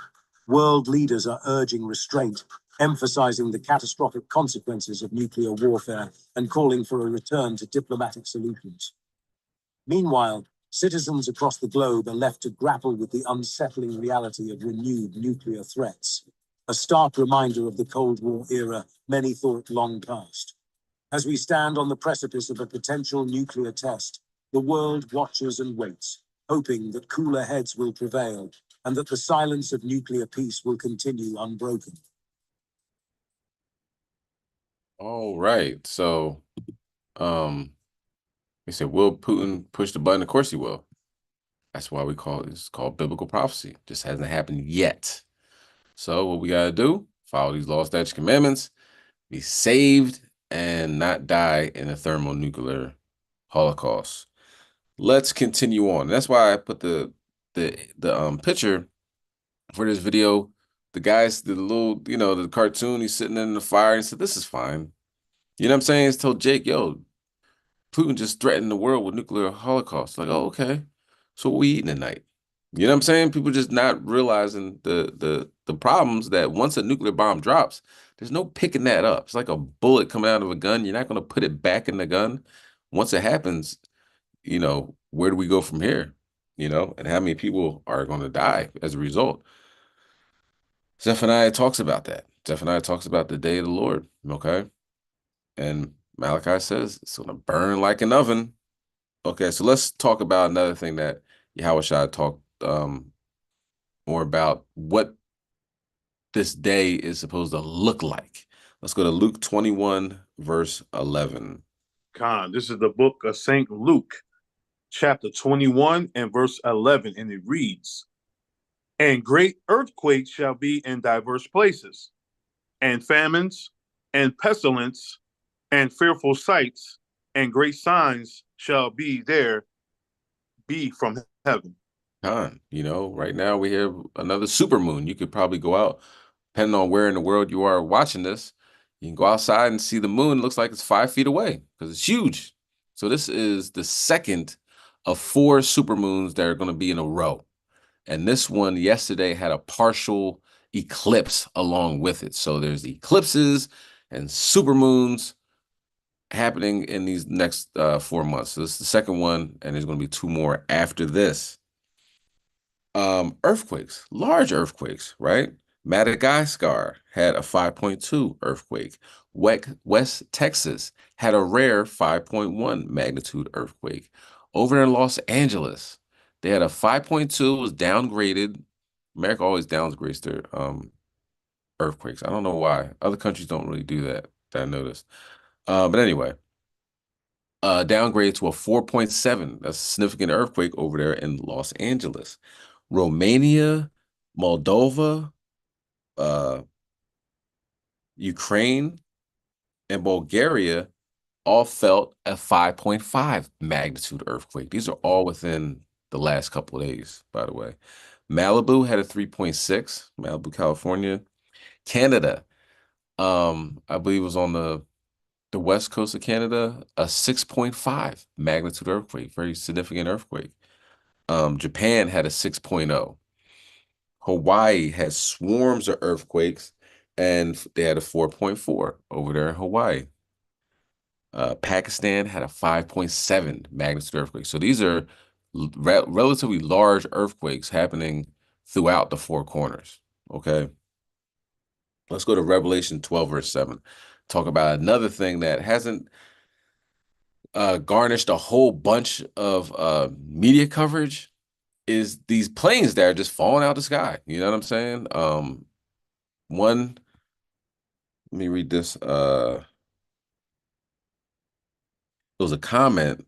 World leaders are urging restraint, emphasizing the catastrophic consequences of nuclear warfare and calling for a return to diplomatic solutions. Meanwhile, citizens across the globe are left to grapple with the unsettling reality of renewed nuclear threats, a stark reminder of the Cold War era many thought long past. As we stand on the precipice of a potential nuclear test, the world watches and waits, hoping that cooler heads will prevail and that the silence of nuclear peace will continue unbroken. All right, so they said, will Putin push the button? Of course he will. That's why we call it's called biblical prophecy. Just hasn't happened yet. So what we gotta do? Follow these laws, statutes, commandments, be saved, and not die in a thermonuclear holocaust. Let's continue on. That's why I put the picture for this video. The guys, the little, the cartoon, he's sitting in the fire and said, "This is fine." You know what I'm saying? It's told Jake, yo, Putin just threatened the world with nuclear holocaust. Like, oh, okay. So what we eating tonight? You know what I'm saying? People just not realizing the problems that once a nuclear bomb drops, there's no picking that up. It's like a bullet coming out of a gun. You're not going to put it back in the gun. Once it happens, where do we go from here? And how many people are going to die as a result? Zephaniah talks about that. Zephaniah talks about the day of the Lord, okay? And Malachi says it's going to burn like an oven. Okay, so let's talk about another thing that Yahushua talked more about, what this day is supposed to look like. Let's go to Luke 21, verse 11. Khan, this is the book of St. Luke, chapter 21 and verse 11, and it reads, "And great earthquakes shall be in diverse places, and famines, and pestilence, and fearful sights, and great signs shall be from heaven." Right now we have another supermoon. You could probably go out, depending on where in the world you are watching this. You can go outside and see the moon. It looks like it's 5 feet away because it's huge. So this is the second of 4 supermoons that are going to be in a row. And this one yesterday had a partial eclipse along with it. So there's eclipses and supermoons happening in these next 4 months. So this is the second one, and there's going to be 2 more after this. Earthquakes, large earthquakes, right? Madagascar had a 5.2 earthquake. West Texas had a rare 5.1 magnitude earthquake. Over in Los Angeles, they had a 5.2, was downgraded. America always downgrades their earthquakes. I don't know why. Other countries don't really do that I noticed. But anyway, downgraded to a 4.7. That's a significant earthquake over there in Los Angeles. Romania, Moldova, Ukraine, and Bulgaria all felt a 5.5 magnitude earthquake. These are all within the last couple of days, by the way. Malibu had a 3.6, Malibu, California. Canada, I believe was on the west coast of Canada, a 6.5 magnitude earthquake, very significant earthquake. Japan had a 6.0. Hawaii has swarms of earthquakes, and they had a 4.4 over there in Hawaii. Pakistan had a 5.7 magnitude earthquake. So these are relatively large earthquakes happening throughout the four corners. Okay. Let's go to Revelation 12, verse 7. Talk about another thing that hasn't garnished a whole bunch of media coverage, is these planes that are just falling out of the sky. You know what I'm saying? Let me read this. There was a comment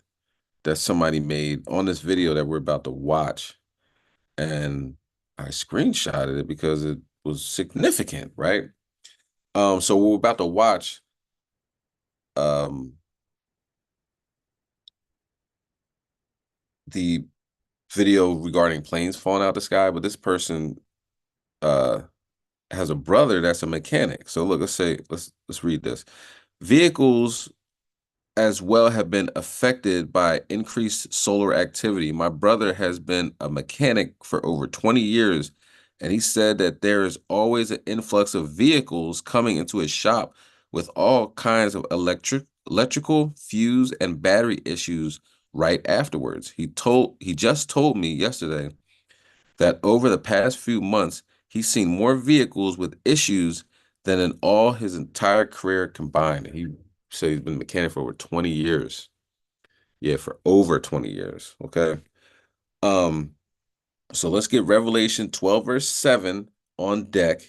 that somebody made on this video that we're about to watch, and I screenshotted it because it was significant, right? So we're about to watch the video regarding planes falling out of the sky, but this person has a brother that's a mechanic. So look, let's read this. Vehicles as well have been affected by increased solar activity. My brother has been a mechanic for over 20 years, and he said that there is always an influx of vehicles coming into his shop with all kinds of electrical, fuse, and battery issues right afterwards. He just told me yesterday that over the past few months, he's seen more vehicles with issues than in all his entire career combined. He said he's been a mechanic for over 20 years. Yeah, for over 20 years. Okay. So let's get Revelation 12, verse 7 on deck,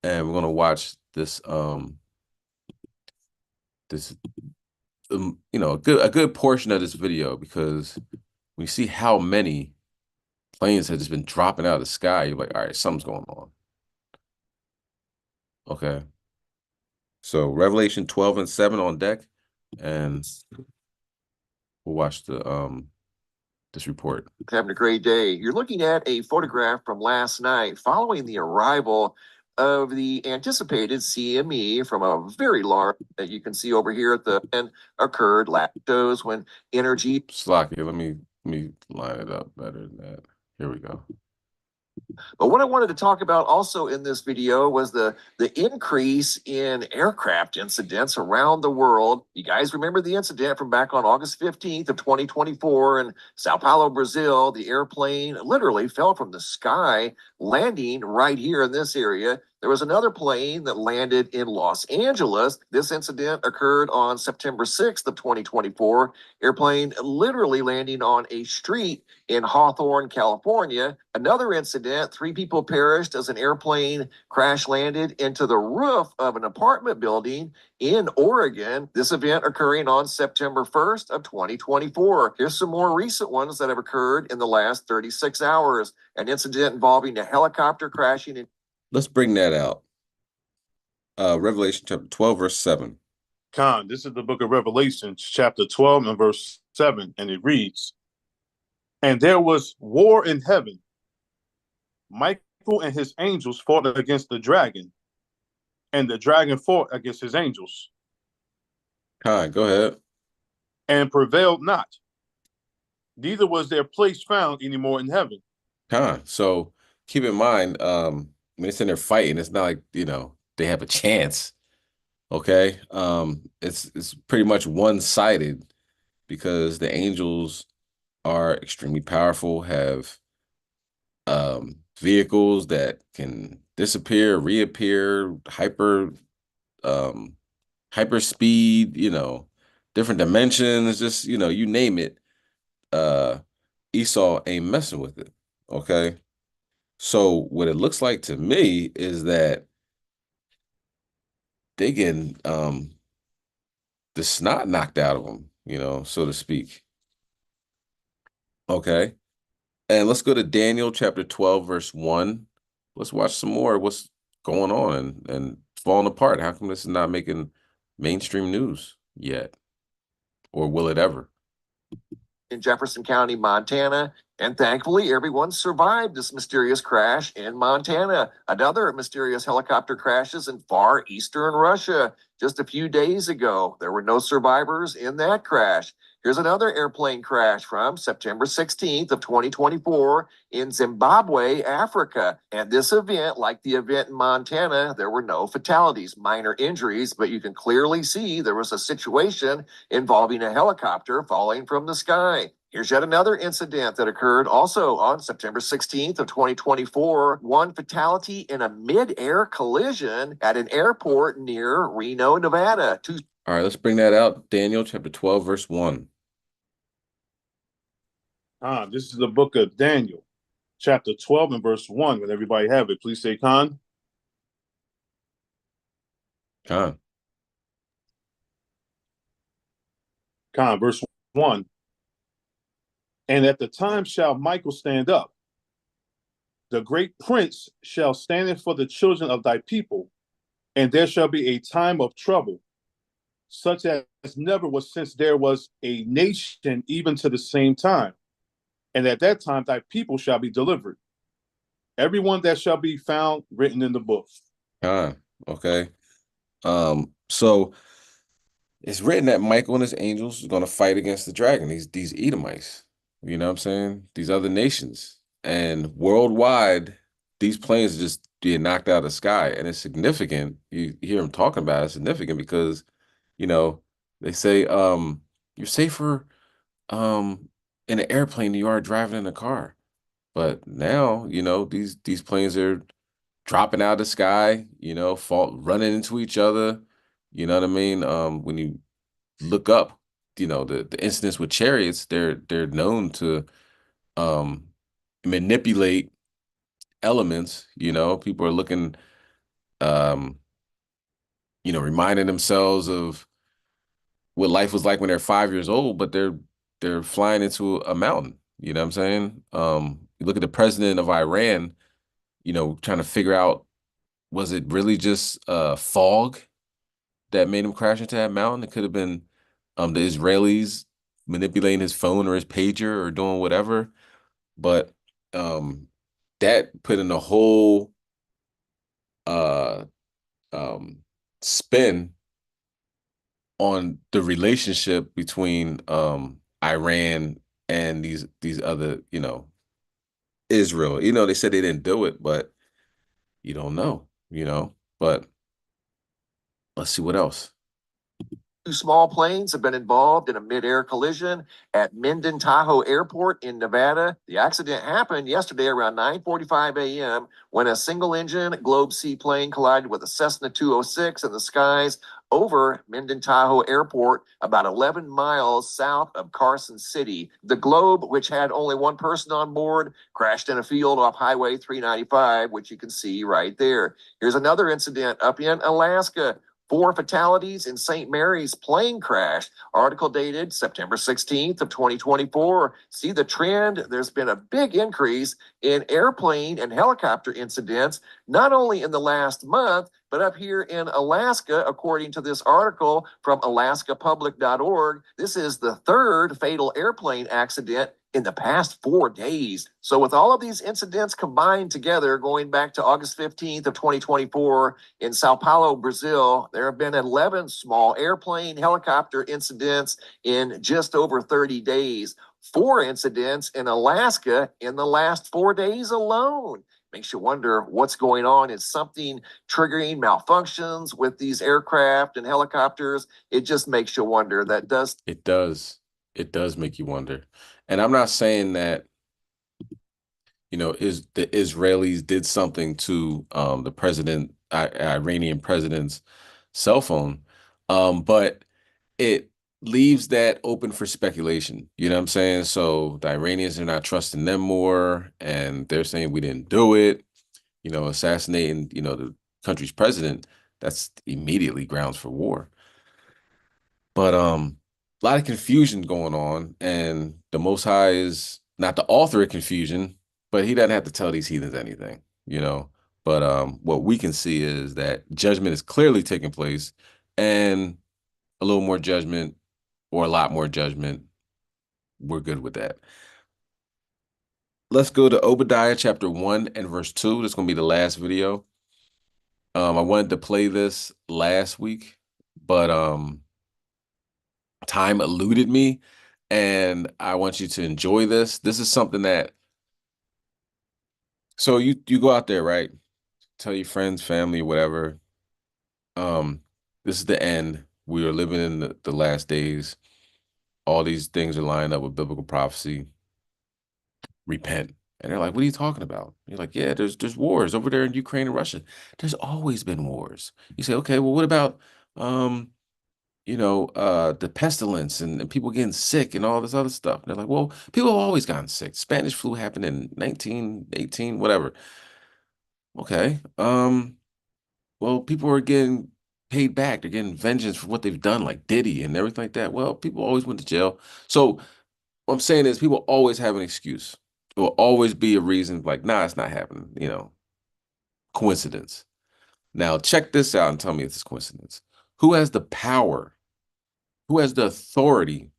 and we're gonna watch this a good portion of this video, because we see how many planes have just been dropping out of the sky. You're like, all right, something's going on. Okay. So Revelation 12 and 7 on deck, and we'll watch this report. Having a great day. You're looking at a photograph from last night following the arrival of the anticipated CME from a very large that you can see over here at the end occurred last shows when energy. Slocky, let me line it up better than that. Here we go. But what I wanted to talk about also in this video was the increase in aircraft incidents around the world. You guys remember the incident from back on August 15th of 2024 in Sao Paulo, Brazil. The airplane literally fell from the sky, landing right here in this area. There was another plane that landed in Los Angeles. This incident occurred on September 6th of 2024. Airplane literally landing on a street in Hawthorne, California. Another incident, 3 people perished as an airplane crash landed into the roof of an apartment building in Oregon. This event occurring on September 1st of 2024. Here's some more recent ones that have occurred in the last 36 hours. An incident involving a helicopter crashing in. Let's bring that out. Revelation chapter 12, verse 7. Khan, this is the book of Revelation, chapter 12 and verse 7, and it reads, "And there was war in heaven. Michael and his angels fought against the dragon, and the dragon fought against his angels. Khan, go ahead. And prevailed not. Neither was their place found anymore in heaven." Khan. So keep in mind, when it's in there fighting, it's not like, they have a chance. Okay. It's pretty much one-sided, because the angels are extremely powerful, have vehicles that can disappear, reappear, hyper speed, different dimensions, just, you name it. Esau ain't messing with it. Okay. So what it looks like to me is that they getting the snot knocked out of them, so to speak. Okay. And let's go to Daniel chapter 12, verse 1. Let's watch some more of what's going on and falling apart. How come this is not making mainstream news yet? Or will it ever? In Jefferson County, Montana, And thankfully, everyone survived this mysterious crash in Montana. Another mysterious helicopter crashes in far eastern Russia just a few days ago. There were no survivors in that crash. Here's another airplane crash from September 16th of 2024 in Zimbabwe, Africa. And this event, like the event in Montana, there were no fatalities, minor injuries, but you can clearly see there was a situation involving a helicopter falling from the sky. Here's yet another incident that occurred also on September 16th of 2024. One fatality in a mid-air collision at an airport near Reno, Nevada. All right, let's bring that out. Daniel chapter 12, verse 1. This is the book of Daniel, chapter 12 and verse 1. When everybody have it, please say Khan. Khan. Khan, verse 1. And at the time shall Michael stand up. The great prince shall stand in for the children of thy people, and there shall be a time of trouble, such as never was since there was a nation even to the same time. And at that time thy people shall be delivered. Everyone that shall be found written in the book. Okay. So it's written that Michael and his angels are going to fight against the dragon, these Edomites. You know what I'm saying? These other nations. And worldwide, these planes are just being knocked out of the sky. And it's significant. You hear them talking about it, it's significant because, you know, they say you're safer in an airplane than you are driving in a car. But now, you know, these planes are dropping out of the sky, you know, running into each other. You know what I mean? When you look up, you know, the incidents with chariots, they're known to manipulate elements. You know, people are looking, you know, reminding themselves of what life was like when they're 5 years old, but they're flying into a mountain. You know what I'm saying? You look at the president of Iran, you know, trying to figure out, was it really just fog that made him crash into that mountain? It could have been the Israelis manipulating his phone or his pager or doing whatever. But that put in a whole spin on the relationship between Iran and these other, you know, Israel. You know, they said they didn't do it, but you don't know, you know. But let's see what else. Two small planes have been involved in a mid-air collision at Minden Tahoe Airport in Nevada. The accident happened yesterday around 9:45 a.m. when a single-engine Globe seaplane collided with a Cessna 206 in the skies over Minden Tahoe Airport, about 11 miles south of Carson City. The Globe, which had only one person on board, crashed in a field off Highway 395, which you can see right there. Here's another incident up in Alaska. 4 fatalities in St. Mary's plane crash. Article dated September 16th of 2024. See the trend? There's been a big increase in airplane and helicopter incidents, not only in the last month, but up here in Alaska, according to this article from alaskapublic.org. This is the 3rd fatal airplane accident in the past 4 days. So with all of these incidents combined together, going back to August 15th of 2024 in Sao Paulo, Brazil, there have been 11 small airplane helicopter incidents in just over 30 days. 4 incidents in Alaska in the last 4 days alone. Makes you wonder what's going on. Is something triggering malfunctions with these aircraft and helicopters? It just makes you wonder. That does. It does. It does make you wonder. And I'm not saying that, you know, is the Israelis did something to the Iranian president's cell phone, but it leaves that open for speculation. You know what I'm saying? So the Iranians are not trusting them more, and they're saying we didn't do it. You know, assassinating, you know, the country's president, that's immediately grounds for war. But a lot of confusion going on, and the Most High is not the author of confusion, but he doesn't have to tell these heathens anything, you know. But what we can see is that judgment is clearly taking place, and a little more judgment or a lot more judgment, we're good with that. let's go to Obadiah chapter 1 and verse 2. This is going to be the last video. I wanted to play this last week, but time eluded me, and I want you to enjoy this. This is something that, so you go out there, right? Tell your friends, family, whatever. This is the end. We are living in the last days. All these things are lined up with biblical prophecy. Repent. And they're like, what are you talking about? You're like, yeah, there's wars over there in Ukraine and Russia. There's always been wars. You say, okay, well, what about the pestilence and people getting sick and all this other stuff? And they're like, well, people have always gotten sick. Spanish flu happened in 1918, whatever. Okay. Well, people are getting paid back. They're getting vengeance for what they've done, like Diddy and everything like that. Well, people always went to jail. So what I'm saying is people always have an excuse. There will always be a reason like, nah, it's not happening, coincidence. Now, check this out and tell me if it's coincidence. Who has the power? Who has the authority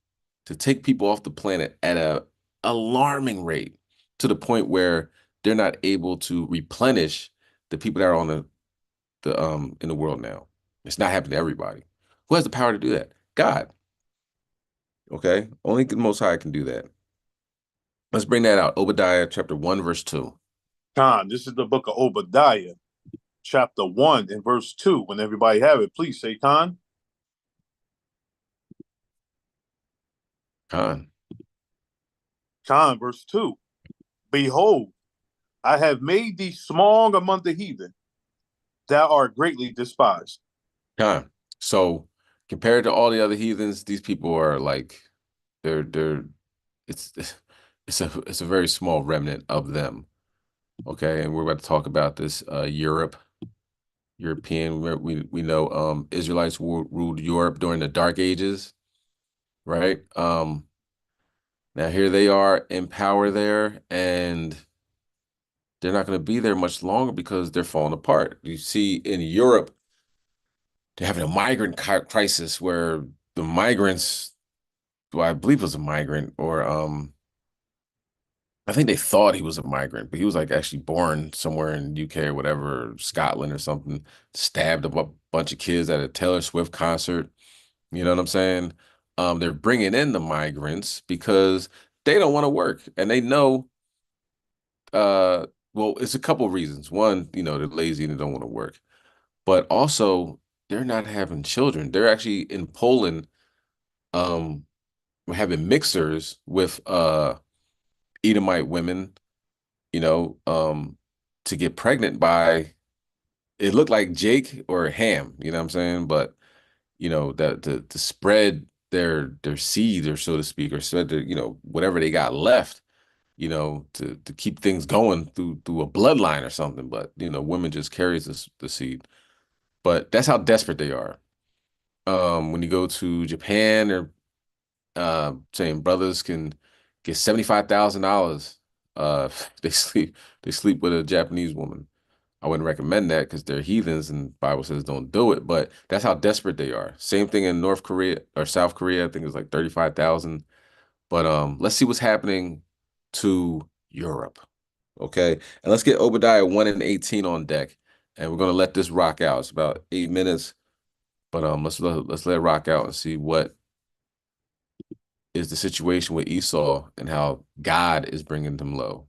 to take people off the planet at a alarming rate to the point where they're not able to replenish the people that are on the in the world now? It's not happening to everybody. Who has the power to do that? God. Okay? Only the Most High can do that. Let's bring that out. Obadiah chapter 1, verse 2. Khan, this is the book of Obadiah, chapter 1 and verse 2. When everybody have it, please say Khan. Khan. Khan, verse 2. Behold, I have made thee small among the heathen. Thou art greatly despised. Khan. So compared to all the other heathens, these people are like, it's a very small remnant of them. Okay, and we're about to talk about this European. We know Israelites ruled Europe during the Dark Ages, right? Now here they are in power there, and they're not going to be there much longer because they're falling apart. You see in Europe, they're having a migrant crisis where the migrants, well, I believe it was a migrant, or I think they thought he was a migrant, but he was like actually born somewhere in UK or whatever, Scotland or something, stabbed a bunch of kids at a Taylor Swift concert. You know what I'm saying? They're bringing in the migrants because they don't want to work, and they know, well, it's a couple of reasons. One, they're lazy and they don't want to work, but also they're not having children. They're actually in Poland, having mixers with Edomite women, to get pregnant by, it looked like Jake or Ham, you know what I'm saying? But, that to spread their seed, or so to speak, or spread their, whatever they got left, to keep things going through a bloodline or something. But, women just carries the seed. But that's how desperate they are. When you go to Japan, they're saying brothers can get $75,000. They sleep with a Japanese woman. I wouldn't recommend that because they're heathens and the Bible says don't do it, but that's how desperate they are. Same thing in North Korea or South Korea. I think it's like 35,000. But let's see what's happening to Europe. Okay. And let's get Obadiah 1 and 18 on deck. And we're gonna let this rock out. It's about 8 minutes. But let's let it rock out and see what is the situation with Esau and how God is bringing them low.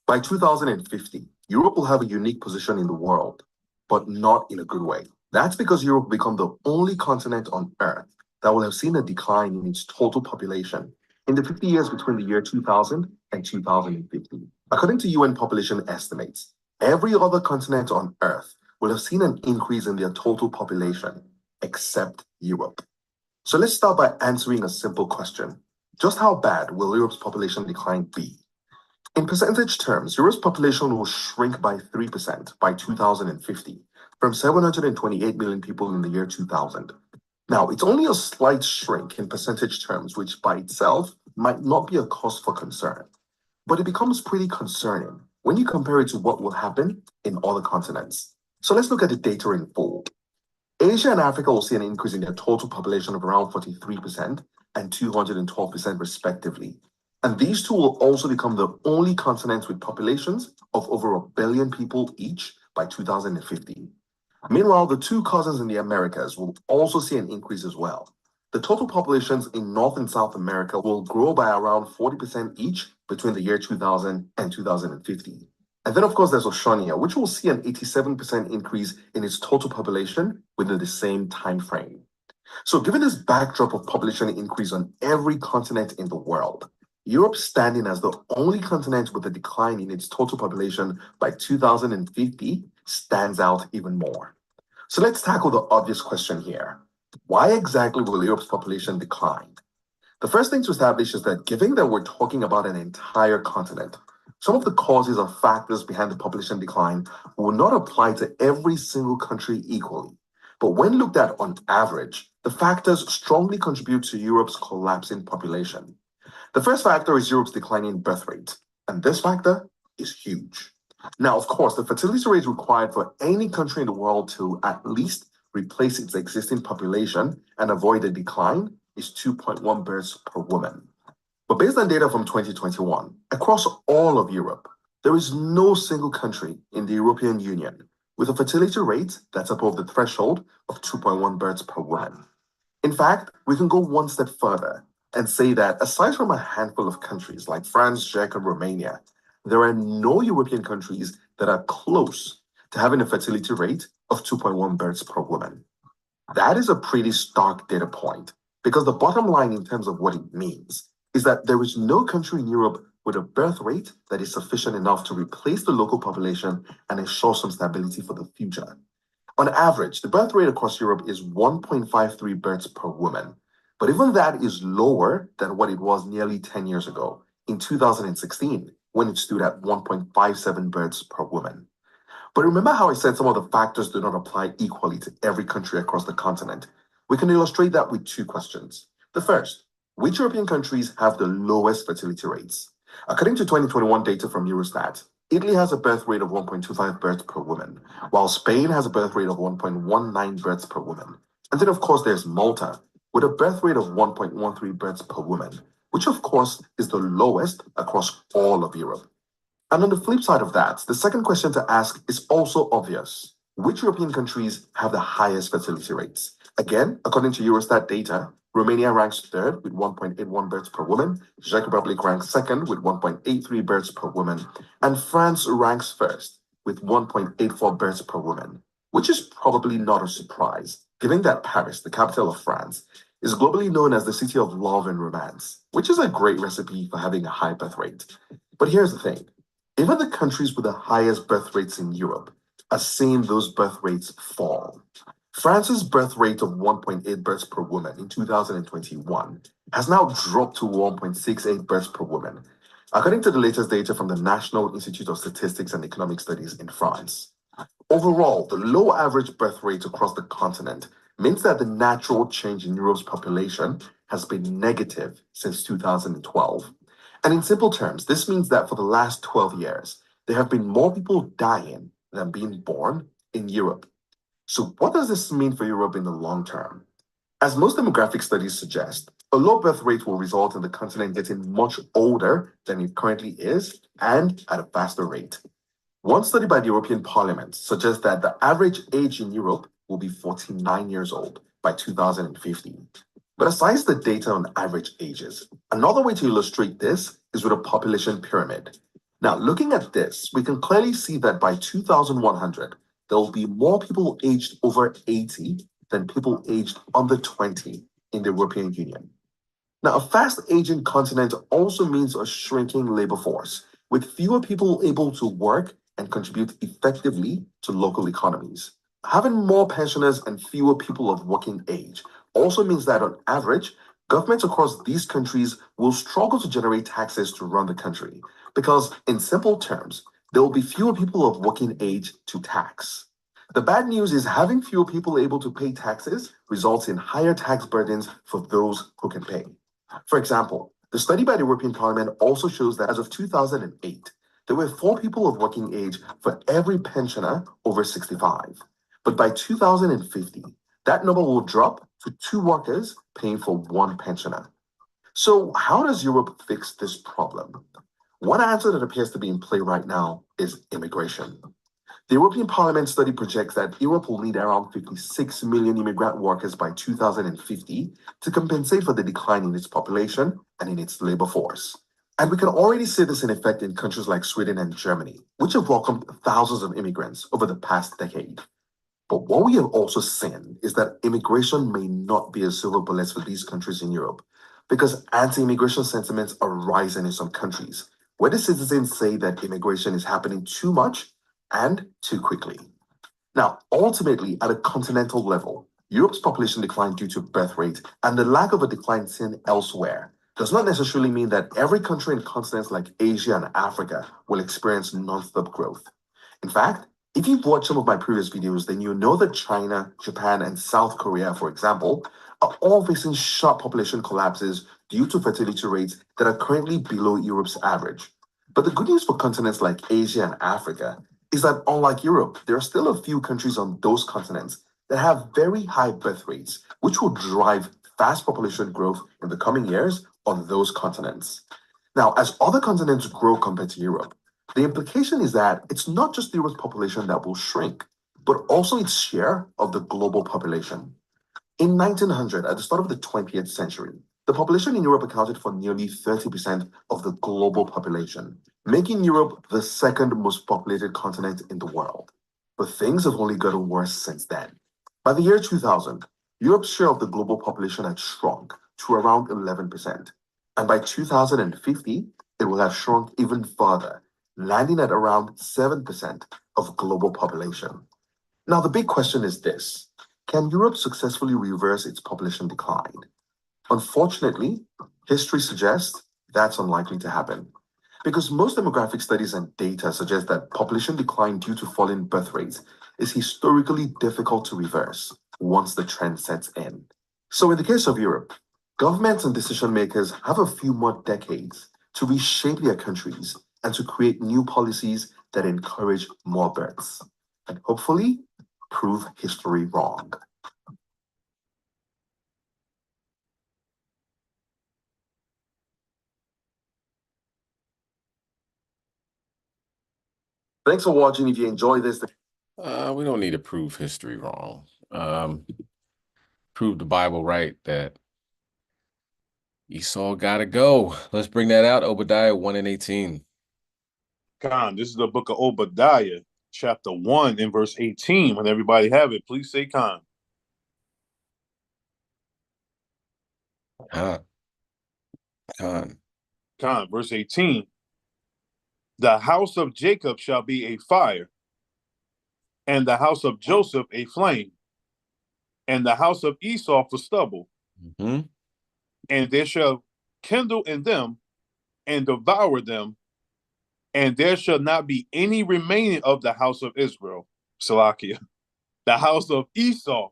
By 2050, Europe will have a unique position in the world, but not in a good way. That's because Europe will become the only continent on Earth that will have seen a decline in its total population in the 50 years between the year 2000 and 2050. According to UN population estimates, every other continent on Earth will have seen an increase in their total population, except Europe. So let's start by answering a simple question. Just how bad will Europe's population decline be? In percentage terms, Europe's population will shrink by 3% by 2050, from 728 million people in the year 2000. Now, it's only a slight shrink in percentage terms, which by itself might not be a cause for concern. But it becomes pretty concerning when you compare it to what will happen in other continents. So let's look at the data in full. Asia and Africa will see an increase in their total population of around 43% and 212% respectively. And these two will also become the only continents with populations of over 1 billion people each by 2050. Meanwhile, the two cousins in the Americas will also see an increase as well. The total populations in North and South America will grow by around 40% each between the year 2000 and 2050. And then, of course, there's Oceania, which will see an 87% increase in its total population within the same time frame. So given this backdrop of population increase on every continent in the world, Europe standing as the only continent with a decline in its total population by 2050 stands out even more. So let's tackle the obvious question here. Why exactly will Europe's population decline? The first thing to establish is that given that we're talking about an entire continent, some of the causes or factors behind the population decline will not apply to every single country equally. But when looked at on average, the factors strongly contribute to Europe's collapsing population. The first factor is Europe's declining birth rate, and this factor is huge. Now, of course, the fertility rate required for any country in the world to at least replace its existing population and avoid a decline is 2.1 births per woman. But based on data from 2021, across all of Europe, there is no single country in the European Union with a fertility rate that's above the threshold of 2.1 births per woman. In fact, we can go one step further and say that aside from a handful of countries like France, Czech, and Romania, there are no European countries that are close to having a fertility rate of 2.1 births per woman. That is a pretty stark data point, because the bottom line in terms of what it means is that there is no country in Europe with a birth rate that is sufficient enough to replace the local population and ensure some stability for the future. On average, the birth rate across Europe is 1.53 births per woman, but even that is lower than what it was nearly 10 years ago, in 2016, when it stood at 1.57 births per woman. But remember how I said some of the factors do not apply equally to every country across the continent? We can illustrate that with two questions. The first, which European countries have the lowest fertility rates? According to 2021 data from Eurostat, Italy has a birth rate of 1.25 births per woman, while Spain has a birth rate of 1.19 births per woman. And then, of course, there's Malta, with a birth rate of 1.13 births per woman, which, of course, is the lowest across all of Europe. And on the flip side of that, the second question to ask is also obvious. Which European countries have the highest fertility rates? Again, according to Eurostat data, Romania ranks third with 1.81 births per woman, Czech Republic ranks second with 1.83 births per woman, and France ranks first with 1.84 births per woman, which is probably not a surprise, given that Paris, the capital of France, is globally known as the city of love and romance, which is a great recipe for having a high birth rate. But here's the thing. Even the countries with the highest birth rates in Europe are seeing those birth rates fall. France's birth rate of 1.8 births per woman in 2021 has now dropped to 1.68 births per woman, according to the latest data from the National Institute of Statistics and Economic Studies in France. Overall, the low average birth rate across the continent means that the natural change in Europe's population has been negative since 2012. And in simple terms, this means that for the last 12 years, there have been more people dying than being born in Europe. So what does this mean for Europe in the long term? As most demographic studies suggest, a low birth rate will result in the continent getting much older than it currently is and at a faster rate. One study by the European Parliament suggests that the average age in Europe will be 49 years old by 2050. But aside the data on average ages, another way to illustrate this is with a population pyramid. Now, looking at this, we can clearly see that by 2100, there will be more people aged over 80 than people aged under 20 in the European Union. Now, a fast-aging continent also means a shrinking labor force, with fewer people able to work and contribute effectively to local economies. Having more pensioners and fewer people of working age also means that on average, governments across these countries will struggle to generate taxes to run the country, because in simple terms, there will be fewer people of working age to tax. The bad news is having fewer people able to pay taxes results in higher tax burdens for those who can pay. For example, the study by the European Parliament also shows that as of 2008, there were 4 people of working age for every pensioner over 65. But by 2050, that number will drop to 2 workers paying for 1 pensioner. So how does Europe fix this problem? One answer that appears to be in play right now is immigration. The European Parliament study projects that Europe will need around 56 million immigrant workers by 2050 to compensate for the decline in its population and in its labor force. And we can already see this in effect in countries like Sweden and Germany, which have welcomed thousands of immigrants over the past decade. But what we have also seen is that immigration may not be a silver bullet for these countries in Europe, because anti-immigration sentiments are rising in some countries, where the citizens say that immigration is happening too much and too quickly. Now, ultimately, at a continental level, Europe's population decline due to birth rate and the lack of a decline seen elsewhere does not necessarily mean that every country in continents like Asia and Africa will experience non-stop growth. In fact, if you've watched some of my previous videos, then you know that China, Japan, and South Korea, for example, are all facing sharp population collapses due to fertility rates that are currently below Europe's average. But the good news for continents like Asia and Africa is that unlike Europe, there are still a few countries on those continents that have very high birth rates, which will drive fast population growth in the coming years on those continents. Now, as other continents grow compared to Europe, the implication is that it's not just Europe's population that will shrink, but also its share of the global population. In 1900, at the start of the 20th century, the population in Europe accounted for nearly 30% of the global population, making Europe the second most populated continent in the world. But things have only gotten worse since then. By the year 2000, Europe's share of the global population had shrunk to around 11%. And by 2050, it will have shrunk even further, landing at around 7% of global population. Now, the big question is this: can Europe successfully reverse its population decline? Unfortunately, history suggests that's unlikely to happen, because most demographic studies and data suggest that population decline due to falling birth rates is historically difficult to reverse once the trend sets in. So in the case of Europe, governments and decision makers have a few more decades to reshape their countries and to create new policies that encourage more births, and hopefully prove history wrong. Thanks for watching. If you enjoy this, We don't need to prove history wrong. Prove the Bible right that Esau gotta go. Let's bring that out. Obadiah 1:18. Khan, this is the book of Obadiah, chapter 1 and verse 18. When everybody have it, please say Khan. Khan. Verse 18. The house of Jacob shall be a fire, and the house of Joseph a flame, and the house of Esau for stubble. Mm-hmm. And they shall kindle in them and devour them, and there shall not be any remaining of the house of Israel, Salakia, the house of Esau,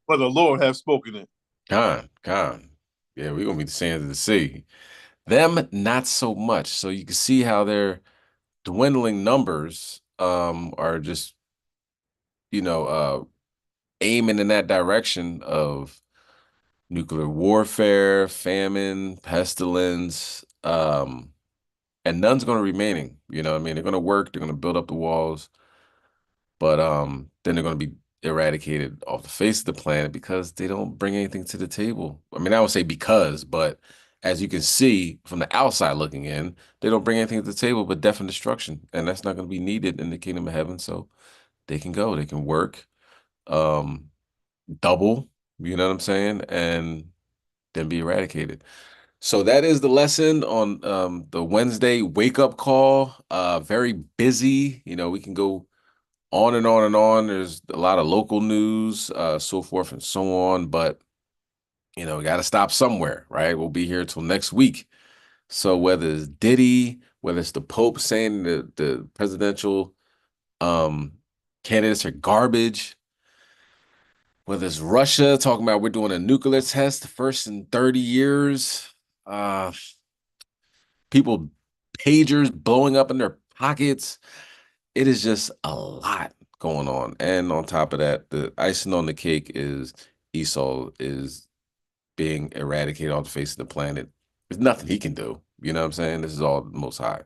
for the Lord hath spoken it. Khan. Yeah, we're gonna be the sands of the sea. Them, not so much. So you can see how their dwindling numbers are just, aiming in that direction of nuclear warfare, famine, pestilence, and none's going to remaining. You know what I mean? They're going to work, they're going to build up the walls, but then they're going to be eradicated off the face of the planet because they don't bring anything to the table. I mean, I would say because, but as you can see from the outside looking in, they don't bring anything to the table but death and destruction, and that's not going to be needed in the kingdom of heaven. So they can go, they can work, double, you know what I'm saying, and then be eradicated. So that is the lesson on the Wednesday wake-up call. Very busy. We can go on and on and on. There's a lot of local news, so forth and so on. But, we got to stop somewhere, right? We'll be here till next week. So whether it's Diddy, whether it's the Pope saying the presidential candidates are garbage, whether it's Russia talking about we're doing a nuclear test, the first in 30 years, people pagers blowing up in their pockets. It is just a lot going on. And on top of that, the icing on the cake is Esau is being eradicated off the face of the planet There's nothing he can do. You know what I'm saying? This is all the Most High.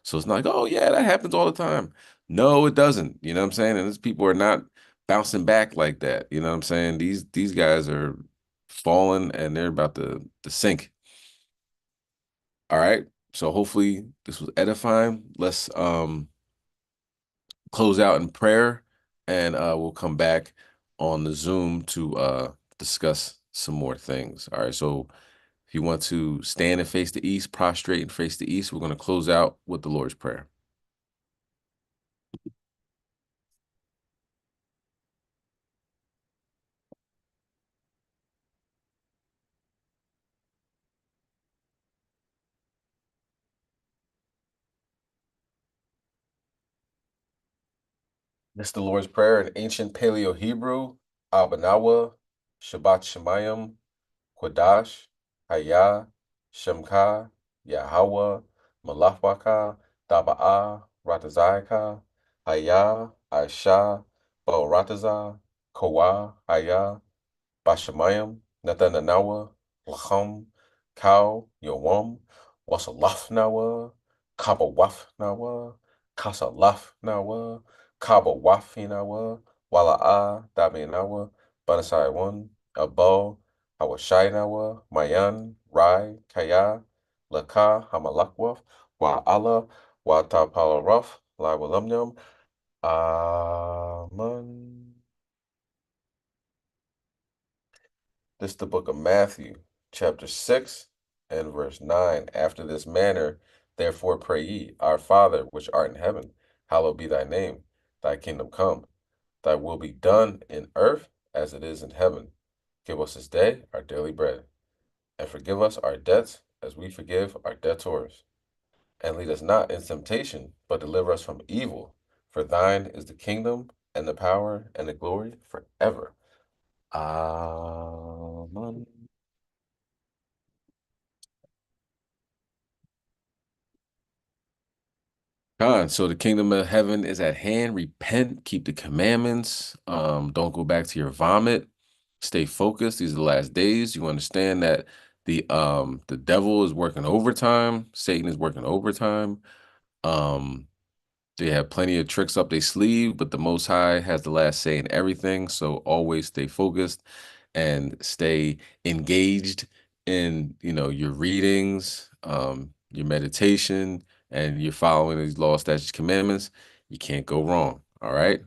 So it's not like, oh yeah, that happens all the time. No, it doesn't. You know what I'm saying? And these people are not bouncing back like that. You know what I'm saying? These guys are falling and they're about to sink. All right. So hopefully this was edifying. Let's close out in prayer, and we'll come back on the Zoom to discuss some more things. All right. So if you want to stand and face the east, prostrate and face the east, we're going to close out with the Lord's Prayer. This is the Lord's Prayer in ancient Paleo Hebrew, Abanawa, Shabbat Shemayim, Quadash, Haya, Shemka, Yahweh, Malachwaka, Daba'a, Ratazayaka, Haya, Aisha, Rataza, Kowa, Haya, Bashamayim, Nathanawa, Lacham, Cow, Yawam, Wasalaf Nawa, Kabawaf Nawa, Kasalaf Nawa, Kabawafi Nawa, Wala'a, Dabi Nawa, Banasai One, Abo, Hawashai Nawa, Mayan, Rai, Kaya, Laka, Hamalakwaf, Wa'ala, Watapalaraf, Lawalamnam, Amen. This is the book of Matthew, chapter 6 and verse 9. After this manner, therefore pray ye, Our Father, which art in heaven, hallowed be thy name. Thy kingdom come. Thy will be done in earth as it is in heaven. Give us this day our daily bread. And forgive us our debts as we forgive our debtors. And lead us not in temptation, but deliver us from evil. For thine is the kingdom, and the power, and the glory forever. Amen. So the kingdom of heaven is at hand. Repent, keep the commandments. Don't go back to your vomit. Stay focused. These are the last days. You understand that the devil is working overtime. Satan is working overtime. They have plenty of tricks up their sleeve, but the Most High has the last say in everything. So always stay focused and stay engaged in, your readings, your meditation, and you're following these law, statutes, commandments. You can't go wrong. All right.